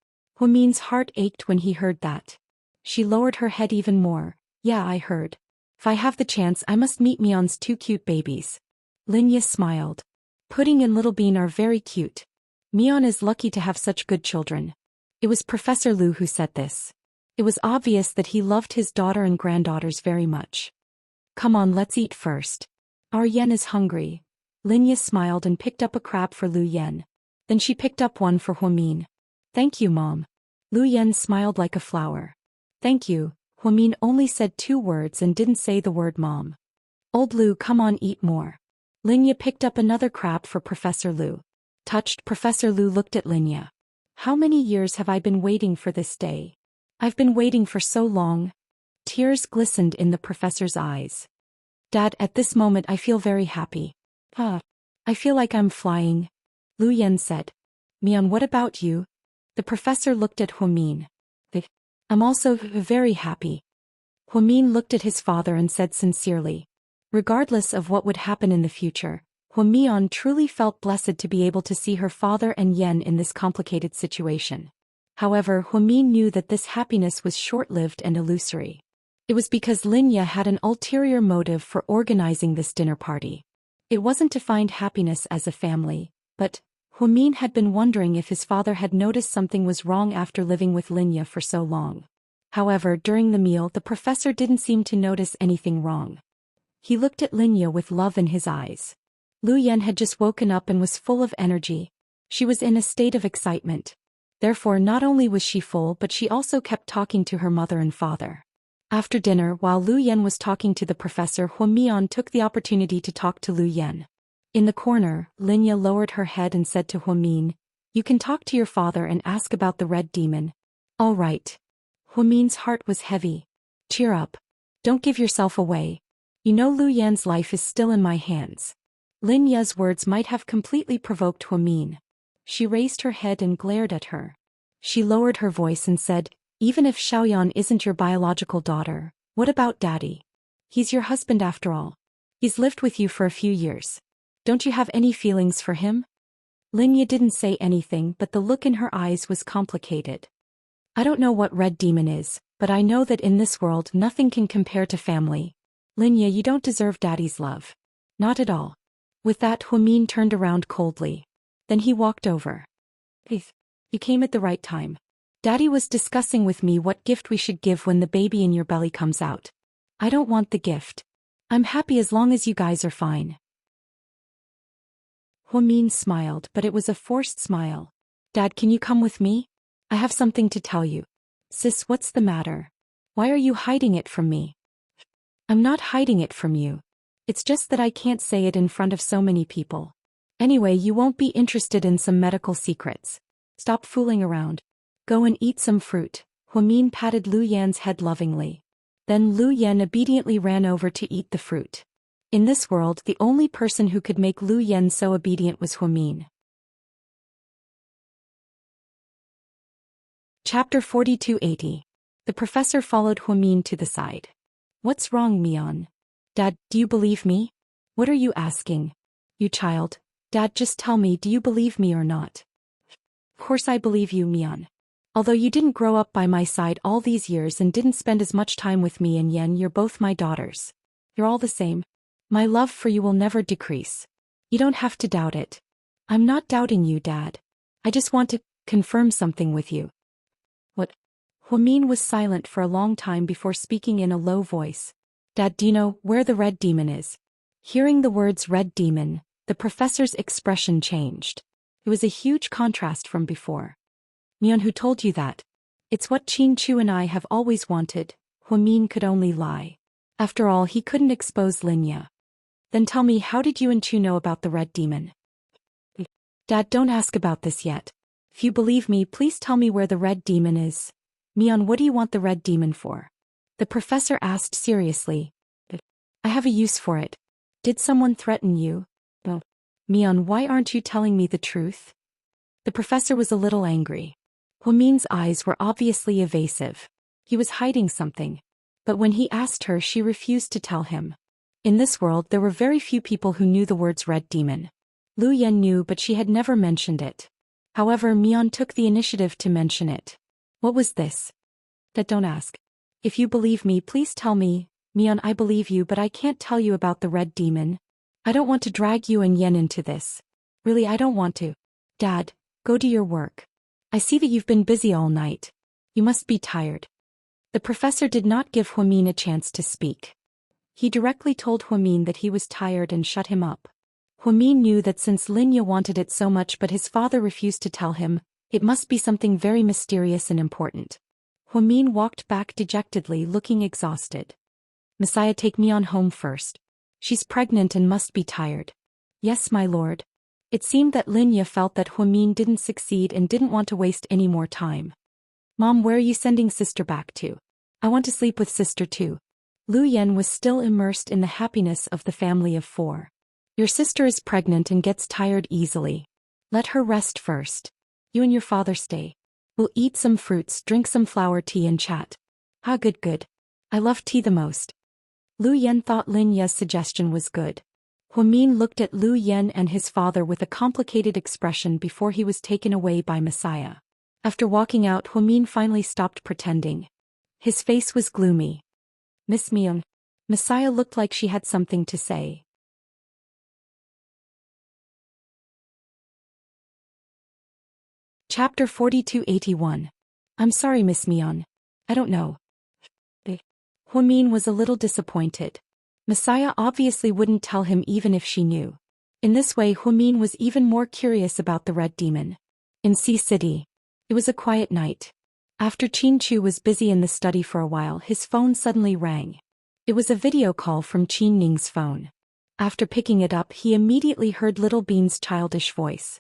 Huamin's heart ached when he heard that. She lowered her head even more. Yeah, I heard. If I have the chance, I must meet Mion's 2 cute babies. Linya smiled. Pudding and Little Bean are very cute. Mion is lucky to have such good children. It was Professor Lu who said this. It was obvious that he loved his daughter and granddaughters very much. Come on, let's eat first. Our Yen is hungry. Linya smiled and picked up a crab for Lu Yan. Then she picked up one for Huamin. Thank you, Mom. Lu Yan smiled like a flower. Thank you. Huamin only said 2 words and didn't say the word Mom. Old Lu, come on, eat more. Linya picked up another crab for Professor Lu. Touched, Professor Lu looked at Linya. How many years have I been waiting for this day? I've been waiting for so long. Tears glistened in the professor's eyes. Dad, at this moment I feel very happy. I feel like I'm flying. Lu Yan said. Mion, what about you? The professor looked at Huamin. I'm also very happy. Huamin looked at his father and said sincerely. Regardless of what would happen in the future, Huamian truly felt blessed to be able to see her father and Yen in this complicated situation. However, Huamin knew that this happiness was short-lived and illusory. It was because Linya had an ulterior motive for organizing this dinner party. It wasn't to find happiness as a family, but Huamin had been wondering if his father had noticed something was wrong after living with Linya for so long. However, during the meal, the professor didn't seem to notice anything wrong. He looked at Linya with love in his eyes. Lu Yan had just woken up and was full of energy. She was in a state of excitement. Therefore, not only was she full, but she also kept talking to her mother and father. After dinner, while Lu Yan was talking to the professor, Huamian took the opportunity to talk to Lu Yan. In the corner, Linya lowered her head and said to Huamin, "You can talk to your father and ask about the red demon." "All right." Huamin's heart was heavy. "Cheer up. Don't give yourself away. You know Lu Yan's life is still in my hands." Linya's words might have completely provoked Huamin. She raised her head and glared at her. She lowered her voice and said, "Even if Xiaoyan isn't your biological daughter, what about Daddy? He's your husband after all. He's lived with you for a few years. Don't you have any feelings for him?" Linya didn't say anything, but the look in her eyes was complicated. "I don't know what red demon is, but I know that in this world nothing can compare to family. Linya, you don't deserve Daddy's love. Not at all." With that, Huamin turned around coldly. Then he walked over. "You came at the right time. Daddy was discussing with me what gift we should give when the baby in your belly comes out. I don't want the gift. I'm happy as long as you guys are fine." Huamin smiled, but it was a forced smile. "Dad, can you come with me? I have something to tell you." "Sis, what's the matter? Why are you hiding it from me?" "I'm not hiding it from you. It's just that I can't say it in front of so many people. Anyway, you won't be interested in some medical secrets. Stop fooling around. Go and eat some fruit." Huamin patted Lu Yan's head lovingly. Then Lu Yan obediently ran over to eat the fruit. In this world, the only person who could make Lu Yan so obedient was Huamin. Chapter 4280. The professor followed Huamin to the side. "What's wrong, Mion? Dad, do you believe me? What are you asking? You child. Dad, just tell me, do you believe me or not?" "Of course I believe you, Mion. Although you didn't grow up by my side all these years and didn't spend as much time with me and Yen, you're both my daughters. You're all the same. My love for you will never decrease. You don't have to doubt it." "I'm not doubting you, Dad. I just want to confirm something with you." "What?" Huamin was silent for a long time before speaking in a low voice. Dad, do you know where the red demon is? Hearing the words red demon, the professor's expression changed. It was a huge contrast from before. Mion, who told you that? It's what Qin Chu and I have always wanted. Huamin could only lie. After all, he couldn't expose Linya. Then tell me, how did you and Chu know about the red demon? Dad, don't ask about this yet. If you believe me, please tell me where the red demon is. Mion, what do you want the red demon for? The professor asked seriously. I have a use for it. Did someone threaten you? Mion, why aren't you telling me the truth? The professor was a little angry. Huamin's eyes were obviously evasive. He was hiding something. But when he asked her, she refused to tell him. In this world, there were very few people who knew the words red demon. Lu Yen knew, but she had never mentioned it. However, Mion took the initiative to mention it. What was this? That don't ask. If you believe me, please tell me. Mion, I believe you, but I can't tell you about the red demon. I don't want to drag you and Yen into this. Really, I don't want to. Dad, go do your work. I see that you've been busy all night. You must be tired. The professor did not give Huamin a chance to speak. He directly told Huamin that he was tired and shut him up. Huamin knew that since Linya wanted it so much but his father refused to tell him, it must be something very mysterious and important. Huamin walked back dejectedly, looking exhausted. Messiah, take Mion home first. She's pregnant and must be tired. Yes, my lord. It seemed that Linya felt that Huamin didn't succeed and didn't want to waste any more time. Mom, where are you sending sister back to? I want to sleep with sister too. Lu Yen was still immersed in the happiness of the family of 4. Your sister is pregnant and gets tired easily. Let her rest first. You and your father stay. We'll eat some fruits, drink some flower tea and chat. Ah, good. I love tea the most. Lu Yen thought Linya's suggestion was good. Huamin looked at Lu Yen and his father with a complicated expression before he was taken away by Messiah. After walking out, Huamin finally stopped pretending. His face was gloomy. Miss Mion. Messiah looked like she had something to say. Chapter 4281. I'm sorry, Miss Mion. I don't know. Huamin was a little disappointed. Messiah obviously wouldn't tell him even if she knew. In this way, Huamin was even more curious about the red demon. In Sea City. It was a quiet night. After Qin Chu was busy in the study for a while, his phone suddenly rang. It was a video call from Qin Ning's phone. After picking it up, he immediately heard Little Bean's childish voice.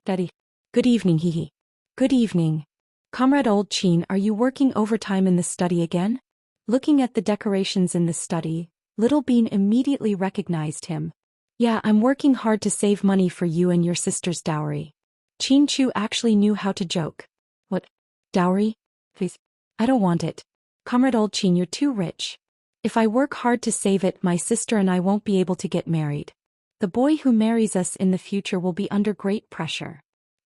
Daddy. Good evening, hee. Good evening. Comrade Old Qin, are you working overtime in the study again? Looking at the decorations in the study, Little Bean immediately recognized him. Yeah, I'm working hard to save money for you and your sister's dowry. Qin Chu actually knew how to joke. What? Dowry? Please. I don't want it. Comrade Old Qin, you're too rich. If I work hard to save it, my sister and I won't be able to get married. The boy who marries us in the future will be under great pressure.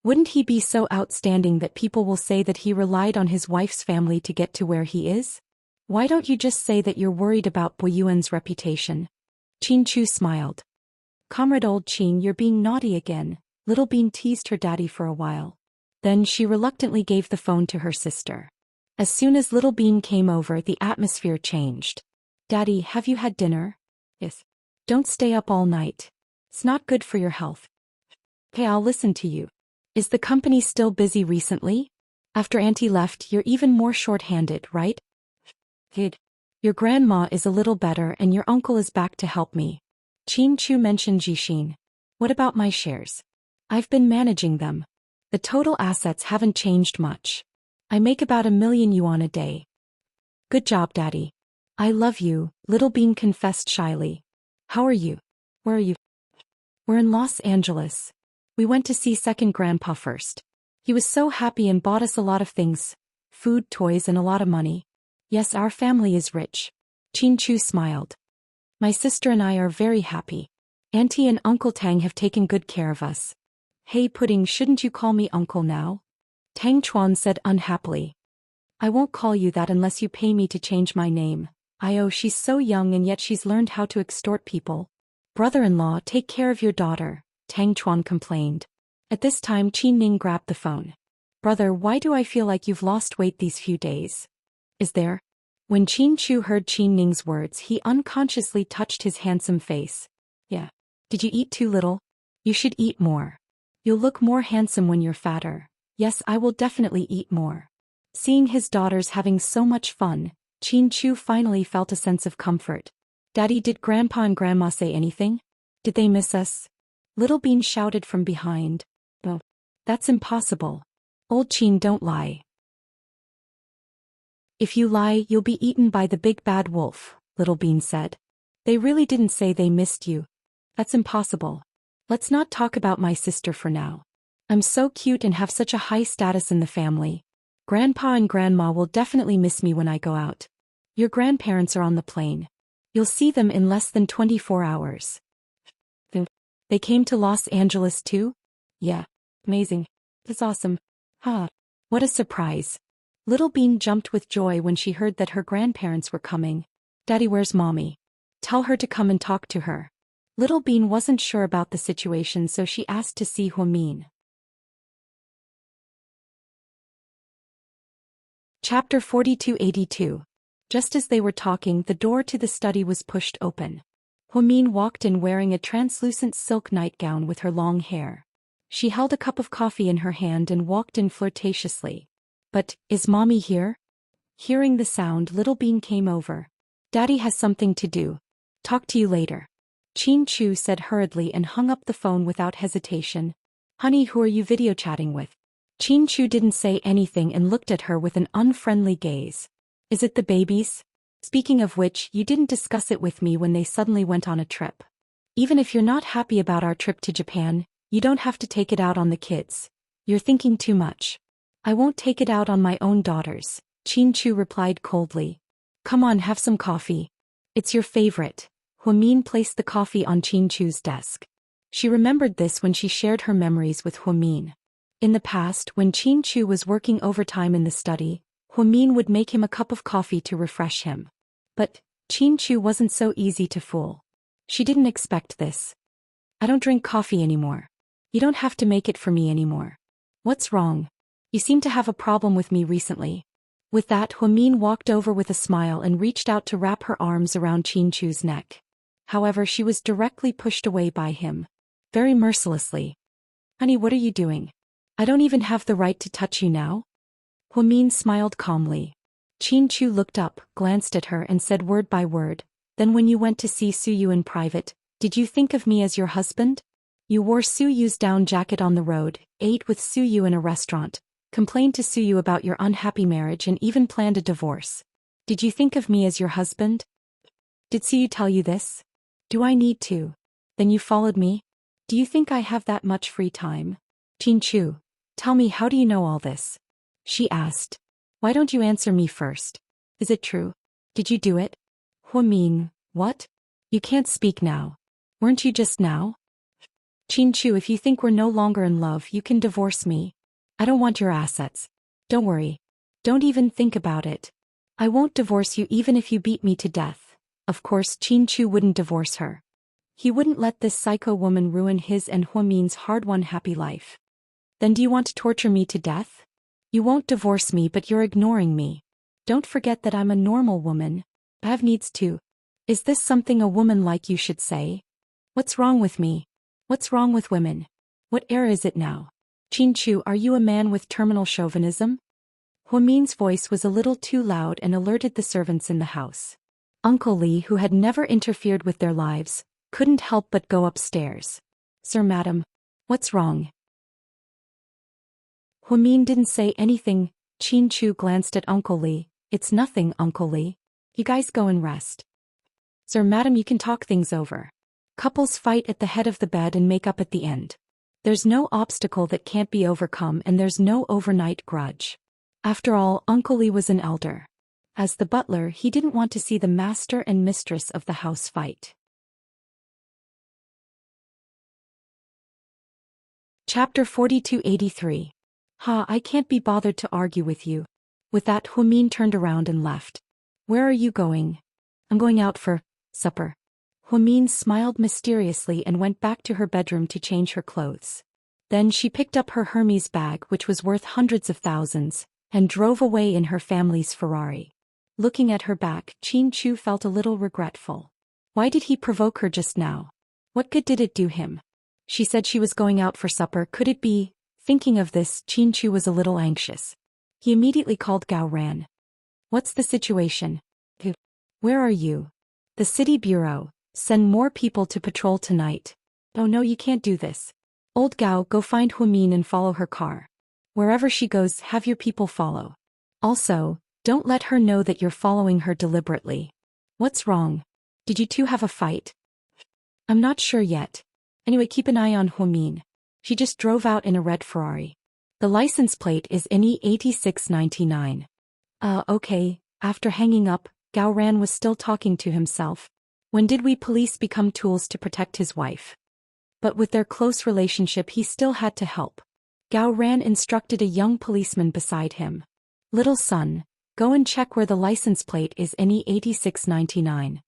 Wouldn't he be so outstanding that people will say that he relied on his wife's family to get to where he is? Why don't you just say that you're worried about Boyuan's reputation? Qin Chu smiled. Comrade Old Qin, you're being naughty again. Little Bean teased her daddy for a while. Then she reluctantly gave the phone to her sister. As soon as Little Bean came over, the atmosphere changed. Daddy, have you had dinner? Yes. Don't stay up all night. It's not good for your health. Okay, I'll listen to you. Is the company still busy recently? After Auntie left, you're even more short-handed, right? Kid. Your grandma is a little better and your uncle is back to help me. Qin Chu mentioned Jixin. What about my shares? I've been managing them. The total assets haven't changed much. I make about 1,000,000 yuan a day. Good job, Daddy. I love you, Little Bean confessed shyly. How are you? Where are you? We're in Los Angeles. We went to see second grandpa first. He was so happy and bought us a lot of things. Food, toys, and a lot of money. Yes, our family is rich. Qin Chu smiled. My sister and I are very happy. Auntie and Uncle Tang have taken good care of us. Hey Pudding, shouldn't you call me uncle now? Tang Chuan said unhappily. I won't call you that unless you pay me to change my name. She's so young and yet she's learned how to extort people. Brother-in-law, take care of your daughter, Tang Chuan complained. At this time Qin Ning grabbed the phone. Brother, why do I feel like you've lost weight these few days? Is there? When Qin Chu heard Qin Ning's words, he unconsciously touched his handsome face. Yeah. Did you eat too little? You should eat more. You'll look more handsome when you're fatter. Yes, I will definitely eat more. Seeing his daughters having so much fun, Qin Chu finally felt a sense of comfort. Daddy, did Grandpa and Grandma say anything? Did they miss us? Little Bean shouted from behind. Oh, that's impossible. Old Qin, don't lie. If you lie, you'll be eaten by the big bad wolf, Little Bean said. They really didn't say they missed you. That's impossible. Let's not talk about my sister for now. I'm so cute and have such a high status in the family. Grandpa and Grandma will definitely miss me when I go out. Your grandparents are on the plane. You'll see them in less than 24 hours. They came to Los Angeles too? Yeah. Amazing. That's awesome. What a surprise. Little Bean jumped with joy when she heard that her grandparents were coming. Daddy, where's Mommy? Tell her to come and talk to her. Little Bean wasn't sure about the situation, so she asked to see Huamin. Chapter 4282. Just as they were talking, the door to the study was pushed open. Huamin walked in wearing a translucent silk nightgown with her long hair. She held a cup of coffee in her hand and walked in flirtatiously. But, is Mommy here? Hearing the sound, Little Bean came over. Daddy has something to do. Talk to you later. Qin Chu said hurriedly and hung up the phone without hesitation. Honey, who are you video chatting with? Qin Chu didn't say anything and looked at her with an unfriendly gaze. Is it the babies? Speaking of which, you didn't discuss it with me when they suddenly went on a trip. Even if you're not happy about our trip to Japan, you don't have to take it out on the kids. You're thinking too much. I won't take it out on my own daughters, Qin Chu replied coldly. Come on, have some coffee. It's your favorite. Huamin placed the coffee on Qin Chu's desk. She remembered this when she shared her memories with Huamin. In the past, when Qin Chu was working overtime in the study, Huamin would make him a cup of coffee to refresh him. But Qin Chu wasn't so easy to fool. She didn't expect this. I don't drink coffee anymore. You don't have to make it for me anymore. What's wrong? You seem to have a problem with me recently. With that, Huamin walked over with a smile and reached out to wrap her arms around Qin Chu's neck. However, she was directly pushed away by him. Very mercilessly. Honey, what are you doing? I don't even have the right to touch you now? Huamin smiled calmly. Qin Chu looked up, glanced at her and said word by word, then when you went to see Suyu in private, did you think of me as your husband? You wore Suyu's down jacket on the road, ate with Suyu in a restaurant, complained to Suyu about your unhappy marriage and even planned a divorce. Did you think of me as your husband? Did Suyu tell you this? Do I need to? Then you followed me? Do you think I have that much free time? Qin Chu, tell me, how do you know all this? She asked. Why don't you answer me first? Is it true? Did you do it? Huamin, what? You can't speak now. Weren't you just now? Qin Chu, if you think we're no longer in love, you can divorce me. I don't want your assets. Don't worry. Don't even think about it. I won't divorce you even if you beat me to death. Of course, Qin Chu wouldn't divorce her. He wouldn't let this psycho woman ruin his and Huamin's hard-won happy life. Then do you want to torture me to death? You won't divorce me, but you're ignoring me. Don't forget that I'm a normal woman. I have needs too. Is this something a woman like you should say? What's wrong with me? What's wrong with women? What era is it now? Qin Chu, are you a man with terminal chauvinism? Huamin's voice was a little too loud and alerted the servants in the house. Uncle Li, who had never interfered with their lives, couldn't help but go upstairs. Sir, madam, what's wrong? Huamin didn't say anything. Qin Chu glanced at Uncle Li. It's nothing, Uncle Li. You guys go and rest. Sir, madam, you can talk things over. Couples fight at the head of the bed and make up at the end. There's no obstacle that can't be overcome, and there's no overnight grudge. After all, Uncle Li was an elder. As the butler, he didn't want to see the master and mistress of the house fight. Chapter 4283. I can't be bothered to argue with you. With that, Huamin turned around and left. Where are you going? I'm going out for supper. Huamin smiled mysteriously and went back to her bedroom to change her clothes. Then she picked up her Hermes bag, which was worth hundreds of thousands, and drove away in her family's Ferrari. Looking at her back, Chin Chu felt a little regretful. Why did he provoke her just now? What good did it do him? She said she was going out for supper, could it be? Thinking of this, Chin Chu was a little anxious. He immediately called Gao Ran. What's the situation? Where are you? The city bureau. Send more people to patrol tonight. Oh no, you can't do this. Old Gao, go find Huimin and follow her car. Wherever she goes, have your people follow. Also, don't let her know that you're following her deliberately. What's wrong? Did you two have a fight? I'm not sure yet. Anyway, keep an eye on Huimin. She just drove out in a red Ferrari. The license plate is NE8699. Okay. After hanging up, Gao Ran was still talking to himself. When did we police become tools to protect his wife? But with their close relationship he still had to help. Gao Ran instructed a young policeman beside him. Little son, go and check where the license plate is NE8699.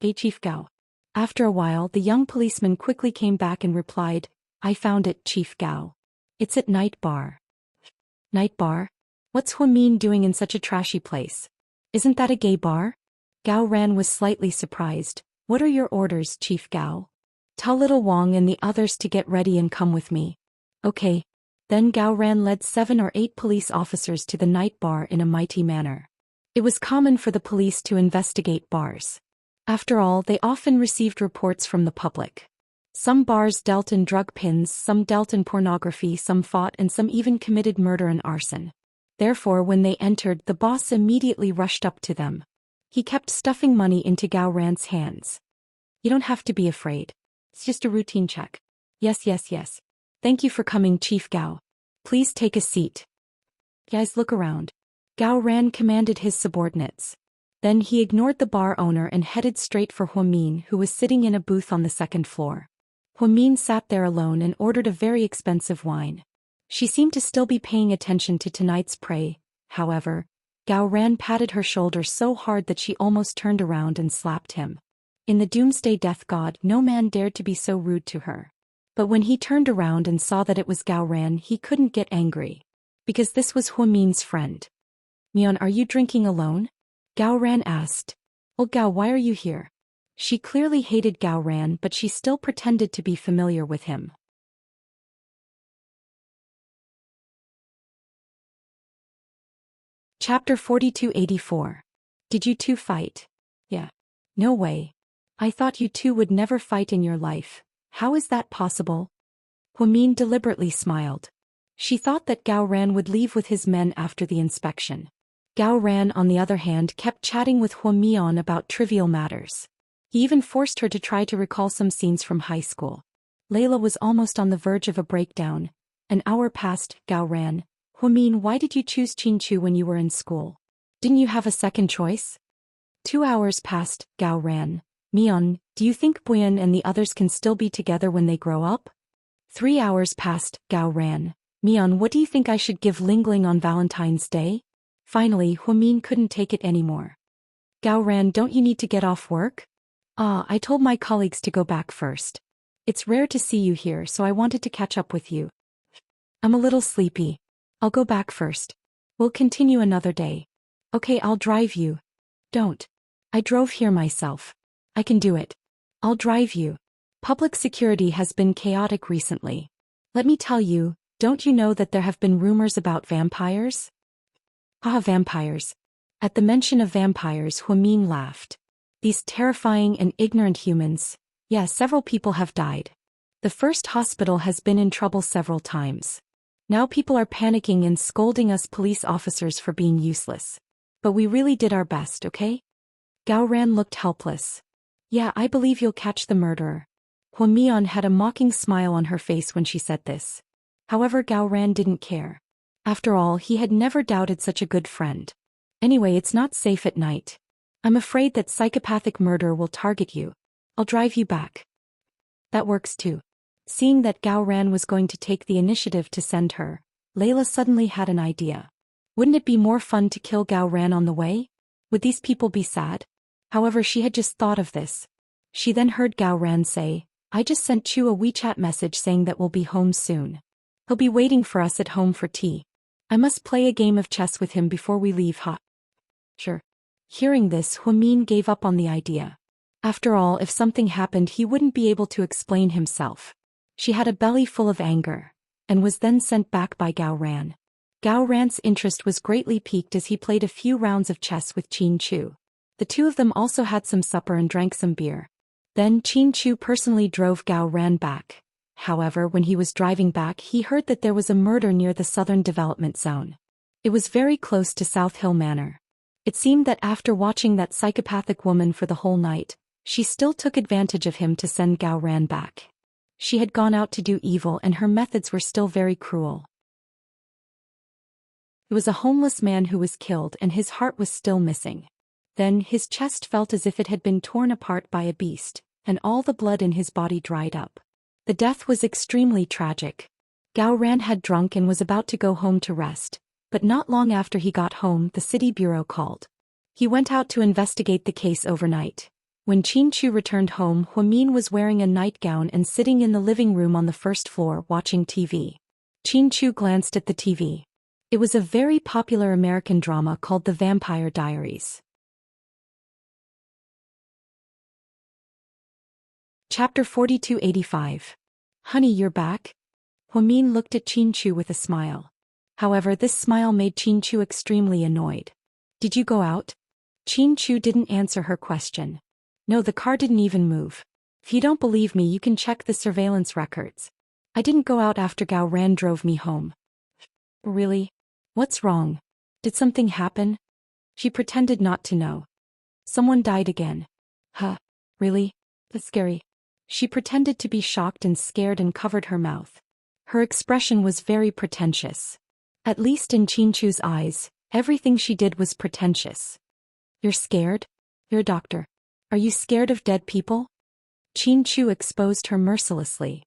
Hey Chief Gao. After a while the young policeman quickly came back and replied, I found it, Chief Gao. It's at Night Bar. Night Bar? What's Huimin doing in such a trashy place? Isn't that a gay bar? Gao Ran was slightly surprised. What are your orders, Chief Gao? Tell little Wang and the others to get ready and come with me. Okay. Then Gao Ran led 7 or 8 police officers to the night bar in a mighty manner. It was common for the police to investigate bars. After all, they often received reports from the public. Some bars dealt in drug pins, some dealt in pornography, some fought, and some even committed murder and arson. Therefore, when they entered, the boss immediately rushed up to them. He kept stuffing money into Gao Ran's hands. You don't have to be afraid. It's just a routine check. Yes. Thank you for coming, Chief Gao. Please take a seat. Guys, look around. Gao Ran commanded his subordinates. Then he ignored the bar owner and headed straight for Huimin, who was sitting in a booth on the 2nd floor. Huimin sat there alone and ordered a very expensive wine. She seemed to still be paying attention to tonight's prey. However, Gao Ran patted her shoulder so hard that she almost turned around and slapped him. In the Doomsday Death God, no man dared to be so rude to her. But when he turned around and saw that it was Gao Ran, he couldn't get angry. Because this was Huimin's friend. Mian, are you drinking alone? Gao Ran asked. Old Gao, why are you here? She clearly hated Gao Ran, but she still pretended to be familiar with him. Chapter 4284. Did you two fight? Yeah. No way. I thought you two would never fight in your life. How is that possible? Huimin deliberately smiled. She thought that Gao Ran would leave with his men after the inspection. Gao Ran, on the other hand, kept chatting with Huimin about trivial matters. He even forced her to try to recall some scenes from high school. Layla was almost on the verge of a breakdown. An hour passed. Gao Ran. Huimin, why did you choose Chin Chu when you were in school? Didn't you have a second choice? 2 hours passed. Gao Ran. Mian, do you think Buyan and the others can still be together when they grow up? 3 hours passed. Gao Ran. Mian, what do you think I should give Lingling on Valentine's Day? Finally, Huimin couldn't take it anymore. Gao Ran, don't you need to get off work? I told my colleagues to go back first. It's rare to see you here, so I wanted to catch up with you. I'm a little sleepy. I'll go back first. We'll continue another day. Okay, I'll drive you. Don't. I drove here myself. I can do it. I'll drive you. Public security has been chaotic recently. Let me tell you, don't you know that there have been rumors about vampires? Vampires. At the mention of vampires, Huimin laughed. These terrifying and ignorant humans. Yeah, several people have died. The first hospital has been in trouble several times. Now people are panicking and scolding us police officers for being useless. But we really did our best, okay? Gao Ran looked helpless. Yeah, I believe you'll catch the murderer. Huimin had a mocking smile on her face when she said this. However, Gao Ran didn't care. After all, he had never doubted such a good friend. Anyway, it's not safe at night. I'm afraid that psychopathic murder will target you. I'll drive you back. That works too. Seeing that Gao Ran was going to take the initiative to send her, Layla suddenly had an idea. Wouldn't it be more fun to kill Gao Ran on the way? Would these people be sad? However, she had just thought of this. She then heard Gao Ran say, I just sent Chu a WeChat message saying that we'll be home soon. He'll be waiting for us at home for tea. I must play a game of chess with him before we leave, huh? Sure. Hearing this, Huamin gave up on the idea. After all, if something happened, he wouldn't be able to explain himself. She had a belly full of anger, and was then sent back by Gao Ran. Gao Ran's interest was greatly piqued as he played a few rounds of chess with Qin Chu. The two of them also had some supper and drank some beer. Then Qin Chu personally drove Gao Ran back. However, when he was driving back, he heard that there was a murder near the Southern Development Zone. It was very close to South Hill Manor. It seemed that after watching that psychopathic woman for the whole night, she still took advantage of him to send Gao Ran back. She had gone out to do evil and her methods were still very cruel. It was a homeless man who was killed and his heart was still missing. Then his chest felt as if it had been torn apart by a beast, and all the blood in his body dried up. The death was extremely tragic. Gao Ran had drunk and was about to go home to rest, but not long after he got home, the city bureau called. He went out to investigate the case overnight. When Qin Chu returned home, Huamin was wearing a nightgown and sitting in the living room on the first floor watching TV. Qin Chu glanced at the TV. It was a very popular American drama called The Vampire Diaries. Chapter 4285. Honey, you're back? Huamin looked at Qin Chu with a smile. However, this smile made Qin Chu extremely annoyed. Did you go out? Qin Chu didn't answer her question. No, the car didn't even move. If you don't believe me, you can check the surveillance records. I didn't go out after Gao Ran drove me home. Really? What's wrong? Did something happen? She pretended not to know. Someone died again. Huh? Really? That's scary. She pretended to be shocked and scared and covered her mouth. Her expression was very pretentious. At least in Qin Chu's eyes, everything she did was pretentious. You're scared? You're a doctor. Are you scared of dead people? Qin Chu exposed her mercilessly.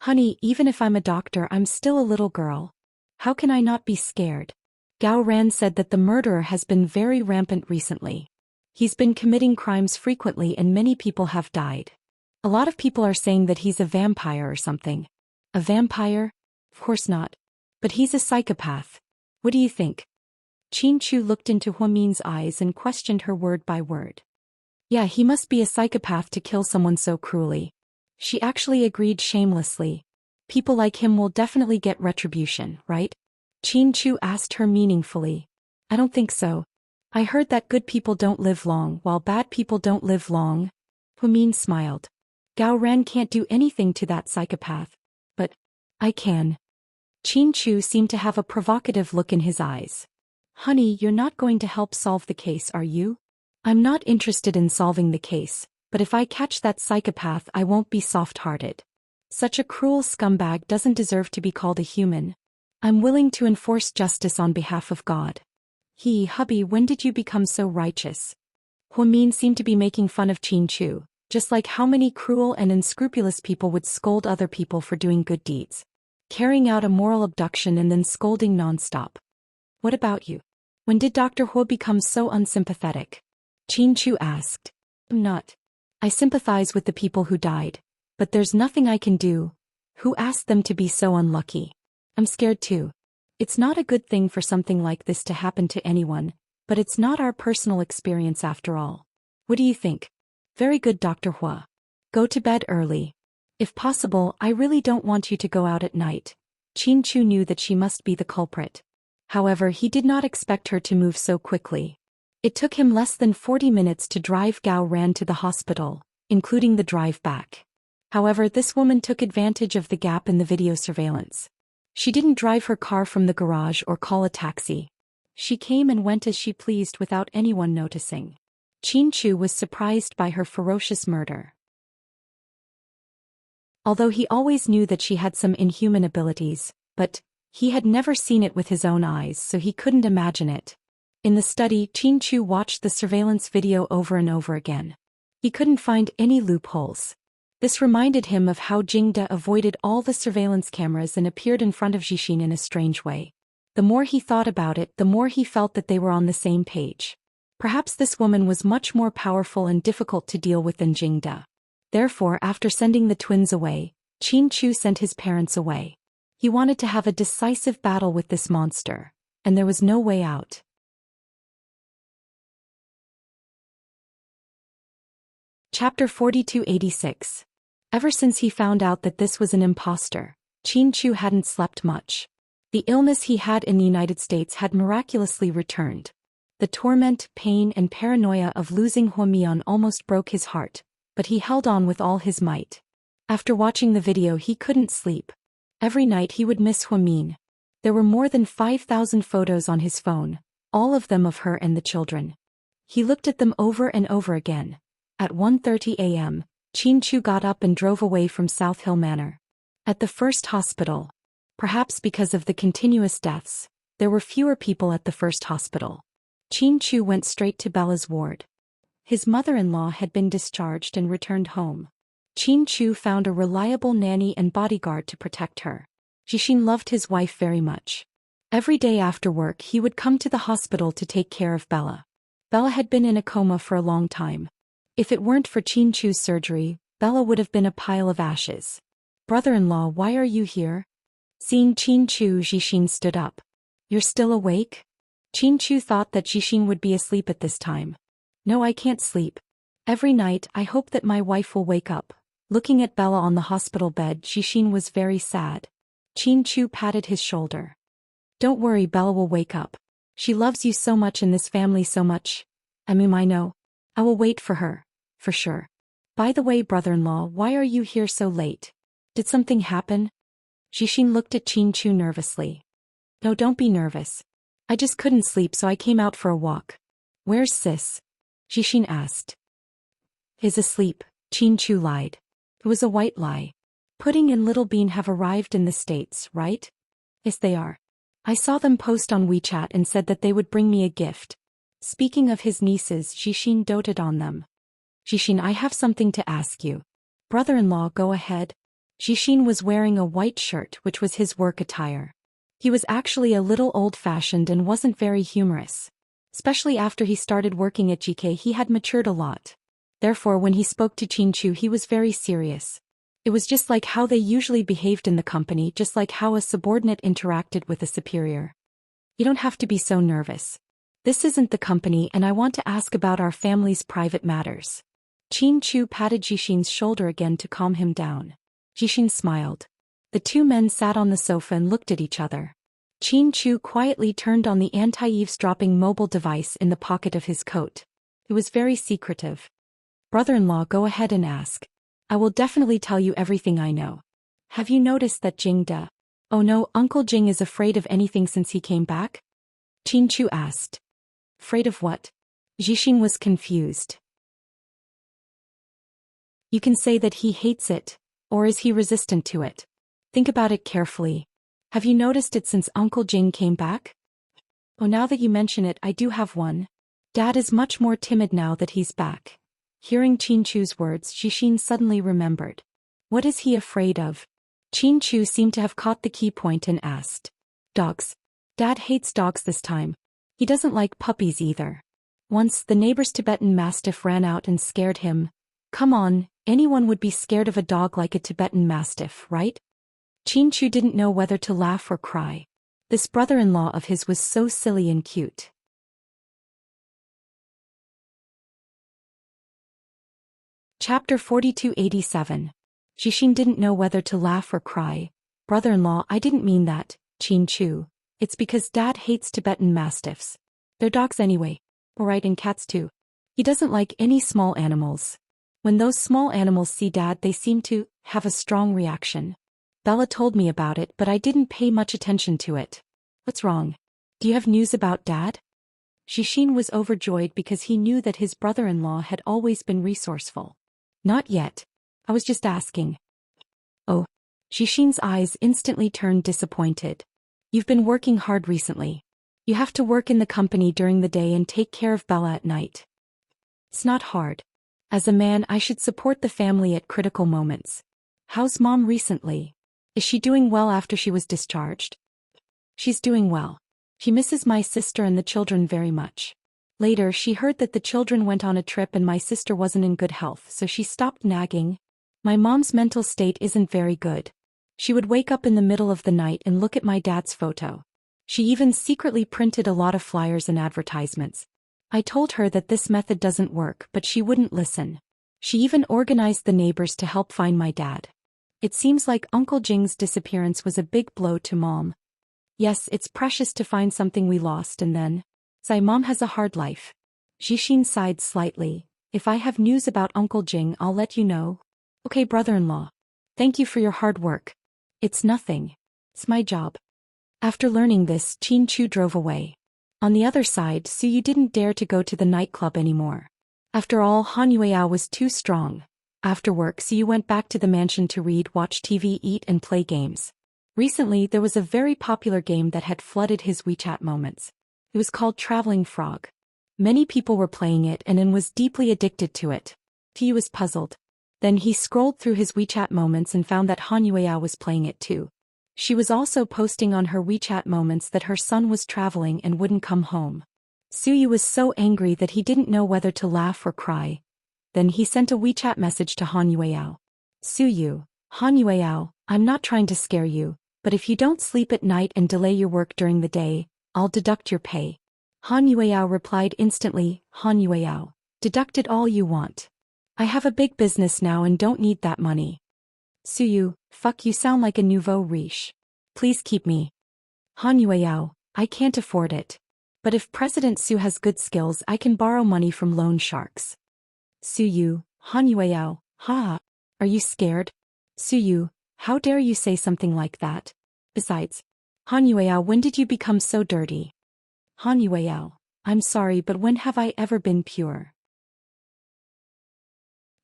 Honey, even if I'm a doctor, I'm still a little girl. How can I not be scared? Gao Ran said that the murderer has been very rampant recently. He's been committing crimes frequently and many people have died. A lot of people are saying that he's a vampire or something. A vampire? Of course not. But he's a psychopath. What do you think? Qin Chu looked into Huamin's eyes and questioned her word by word. Yeah, he must be a psychopath to kill someone so cruelly. She actually agreed shamelessly. People like him will definitely get retribution, right? Qin Chu asked her meaningfully. I don't think so. I heard that good people don't live long while bad people don't live long. Huamin smiled. Gao Ran can't do anything to that psychopath. But I can. Qin Chu seemed to have a provocative look in his eyes. Honey, you're not going to help solve the case, are you? I'm not interested in solving the case, but if I catch that psychopath, I won't be soft-hearted. Such a cruel scumbag doesn't deserve to be called a human. I'm willing to enforce justice on behalf of God. Hubby, when did you become so righteous? Huamin seemed to be making fun of Qin Chu, just like how many cruel and unscrupulous people would scold other people for doing good deeds. Carrying out a moral abduction and then scolding non-stop. What about you? When did Dr. Huo become so unsympathetic? Qin Chu asked. I'm not. I sympathize with the people who died. But there's nothing I can do. Who asked them to be so unlucky? I'm scared too. It's not a good thing for something like this to happen to anyone, but it's not our personal experience after all. What do you think? Very good, Dr. Hua. Go to bed early. If possible, I really don't want you to go out at night. Qin Chu knew that she must be the culprit. However, he did not expect her to move so quickly. It took him less than 40 minutes to drive Gao Ran to the hospital, including the drive back. However, this woman took advantage of the gap in the video surveillance. She didn't drive her car from the garage or call a taxi. She came and went as she pleased without anyone noticing. Qin Chu was surprised by her ferocious murder. Although he always knew that she had some inhuman abilities, but he had never seen it with his own eyes, so he couldn't imagine it. In the study, Qin Chu watched the surveillance video over and over again. He couldn't find any loopholes. This reminded him of how Jingda avoided all the surveillance cameras and appeared in front of Jixin in a strange way. The more he thought about it, the more he felt that they were on the same page. Perhaps this woman was much more powerful and difficult to deal with than Jingda. Therefore, after sending the twins away, Qin Chu sent his parents away. He wanted to have a decisive battle with this monster, and there was no way out. Chapter 4286. Ever since he found out that this was an imposter, Chin-Chu hadn't slept much. The illness he had in the United States had miraculously returned. The torment, pain and paranoia of losing Huamian almost broke his heart, but he held on with all his might. After watching the video he couldn't sleep. Every night he would miss Huamin. There were more than 5,000 photos on his phone, all of them of her and the children. He looked at them over and over again. At 1:30 a.m., Chin-Chu got up and drove away from South Hill Manor. At the first hospital, perhaps because of the continuous deaths, there were fewer people at the first hospital. Chin-Chu went straight to Bella's ward. His mother-in-law had been discharged and returned home. Chin-Chu found a reliable nanny and bodyguard to protect her. Jishin loved his wife very much. Every day after work he would come to the hospital to take care of Bella. Bella had been in a coma for a long time. If it weren't for Chin-Chu's surgery, Bella would have been a pile of ashes. "Brother-in-law, why are you here?" Seeing Chin-Chu, Jishin stood up. "You're still awake?" Chin-Chu thought that Jishin would be asleep at this time. "No, I can't sleep. Every night I hope that my wife will wake up." Looking at Bella on the hospital bed, Jishin was very sad. Chin-Chu patted his shoulder. "Don't worry, Bella will wake up. She loves you so much and this family so much. I know. I will wait for her, for sure. By the way, brother-in-law, why are you here so late? Did something happen?" Jishin looked at Chin-Chu nervously. "No, don't be nervous. I just couldn't sleep so I came out for a walk." "Where's sis?" Jishin asked. "Is asleep," Chin-Chu lied. It was a white lie. "Pudding and Little Bean have arrived in the States, right?" "Yes, they are. I saw them post on WeChat and said that they would bring me a gift." Speaking of his nieces, Jishin doted on them. "Jishin, I have something to ask you." "Brother-in-law, go ahead." Jishin was wearing a white shirt which was his work attire. He was actually a little old-fashioned and wasn't very humorous. Especially after he started working at GK he had matured a lot. Therefore when he spoke to Chin-Chu he was very serious. It was just like how they usually behaved in the company, just like how a subordinate interacted with a superior. "You don't have to be so nervous. This isn't the company and I want to ask about our family's private matters." Chin-Chu patted Jishin's shoulder again to calm him down. Jishin smiled. The two men sat on the sofa and looked at each other. Chin-Chu quietly turned on the anti-eavesdropping mobile device in the pocket of his coat. It was very secretive. "Brother-in-law, go ahead and ask. I will definitely tell you everything I know. Have you noticed that Jing Da?" "Oh no, Uncle Jing is afraid of anything since he came back?" Chin-Chu asked. "Afraid of what?" Jishin was confused. "You can say that he hates it, or is he resistant to it? Think about it carefully. Have you noticed it since Uncle Jing came back?" "Oh, now that you mention it, I do have one. Dad is much more timid now that he's back." Hearing Chin-Chu's words, Jishin suddenly remembered. What is he afraid of? Chin-Chu seemed to have caught the key point and asked. "Dogs. Dad hates dogs this time. He doesn't like puppies either. Once, the neighbor's Tibetan Mastiff ran out and scared him." "Come on, anyone would be scared of a dog like a Tibetan Mastiff, right?" Chin-Chu didn't know whether to laugh or cry. This brother-in-law of his was so silly and cute. Chapter 4287. Jishin didn't know whether to laugh or cry. "Brother-in-law, I didn't mean that, Chin-Chu. It's because Dad hates Tibetan Mastiffs. They're dogs anyway. Alright, and cats too. He doesn't like any small animals. When those small animals see Dad they seem to have a strong reaction. Bella told me about it but I didn't pay much attention to it." "What's wrong? Do you have news about Dad?" Jishin was overjoyed because he knew that his brother-in-law had always been resourceful. "Not yet. I was just asking." "Oh." Jishin's eyes instantly turned disappointed. "You've been working hard recently. You have to work in the company during the day and take care of Bella at night." "It's not hard. As a man I should support the family at critical moments. How's Mom recently? Is she doing well after she was discharged?" "She's doing well. She misses my sister and the children very much. Later she heard that the children went on a trip and my sister wasn't in good health so she stopped nagging. My mom's mental state isn't very good. She would wake up in the middle of the night and look at my dad's photo. She even secretly printed a lot of flyers and advertisements. I told her that this method doesn't work but she wouldn't listen. She even organized the neighbors to help find my dad. It seems like Uncle Jing's disappearance was a big blow to Mom. Yes, it's precious to find something we lost and then. Sai Mom has a hard life. Jixin sighed slightly. If I have news about Uncle Jing, I'll let you know. Okay, brother-in-law. Thank you for your hard work. It's nothing. It's my job. After learning this, Qin Chu drove away. On the other side, Suyu didn't dare to go to the nightclub anymore. After all, Han Yueyao was too strong. After work, Suyu went back to the mansion to read, watch TV, eat and play games. Recently, there was a very popular game that had flooded his WeChat moments. It was called Traveling Frog. Many people were playing it and was deeply addicted to it. He was puzzled. Then he scrolled through his WeChat moments and found that Han Yueyao was playing it too. She was also posting on her WeChat moments that her son was traveling and wouldn't come home. Suyu was so angry that he didn't know whether to laugh or cry. Then he sent a WeChat message to Han Yueyao. Suyu, Han Yueyao, I'm not trying to scare you, but if you don't sleep at night and delay your work during the day, I'll deduct your pay. Han Yueyao replied instantly, Han Yueyao, deduct it all you want. I have a big business now and don't need that money. Suyu, fuck, you sound like a nouveau riche. Please keep me. Han Yueyao, I can't afford it. But if President Su has good skills, I can borrow money from loan sharks. Suyu, Han Yueyao, ha. Are you scared? Suyu, how dare you say something like that? Besides, Han Yueyao, when did you become so dirty? Han Yueyao, I'm sorry, but when have I ever been pure?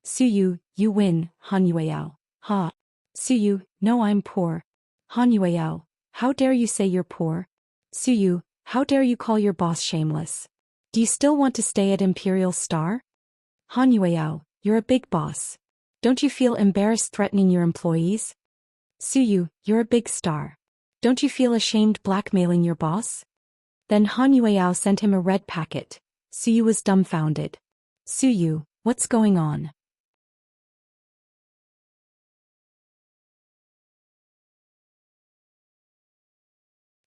Suyu, you win, Han Yueyao. Ha. Suyu, no, I'm poor. Han Yueyao, how dare you say you're poor? Suyu, how dare you call your boss shameless? Do you still want to stay at Imperial Star? Han Yueyao, you're a big boss. Don't you feel embarrassed threatening your employees? Suyu, you're a big star. Don't you feel ashamed blackmailing your boss? Then Han Yueyao sent him a red packet. Suyu was dumbfounded. Suyu, what's going on?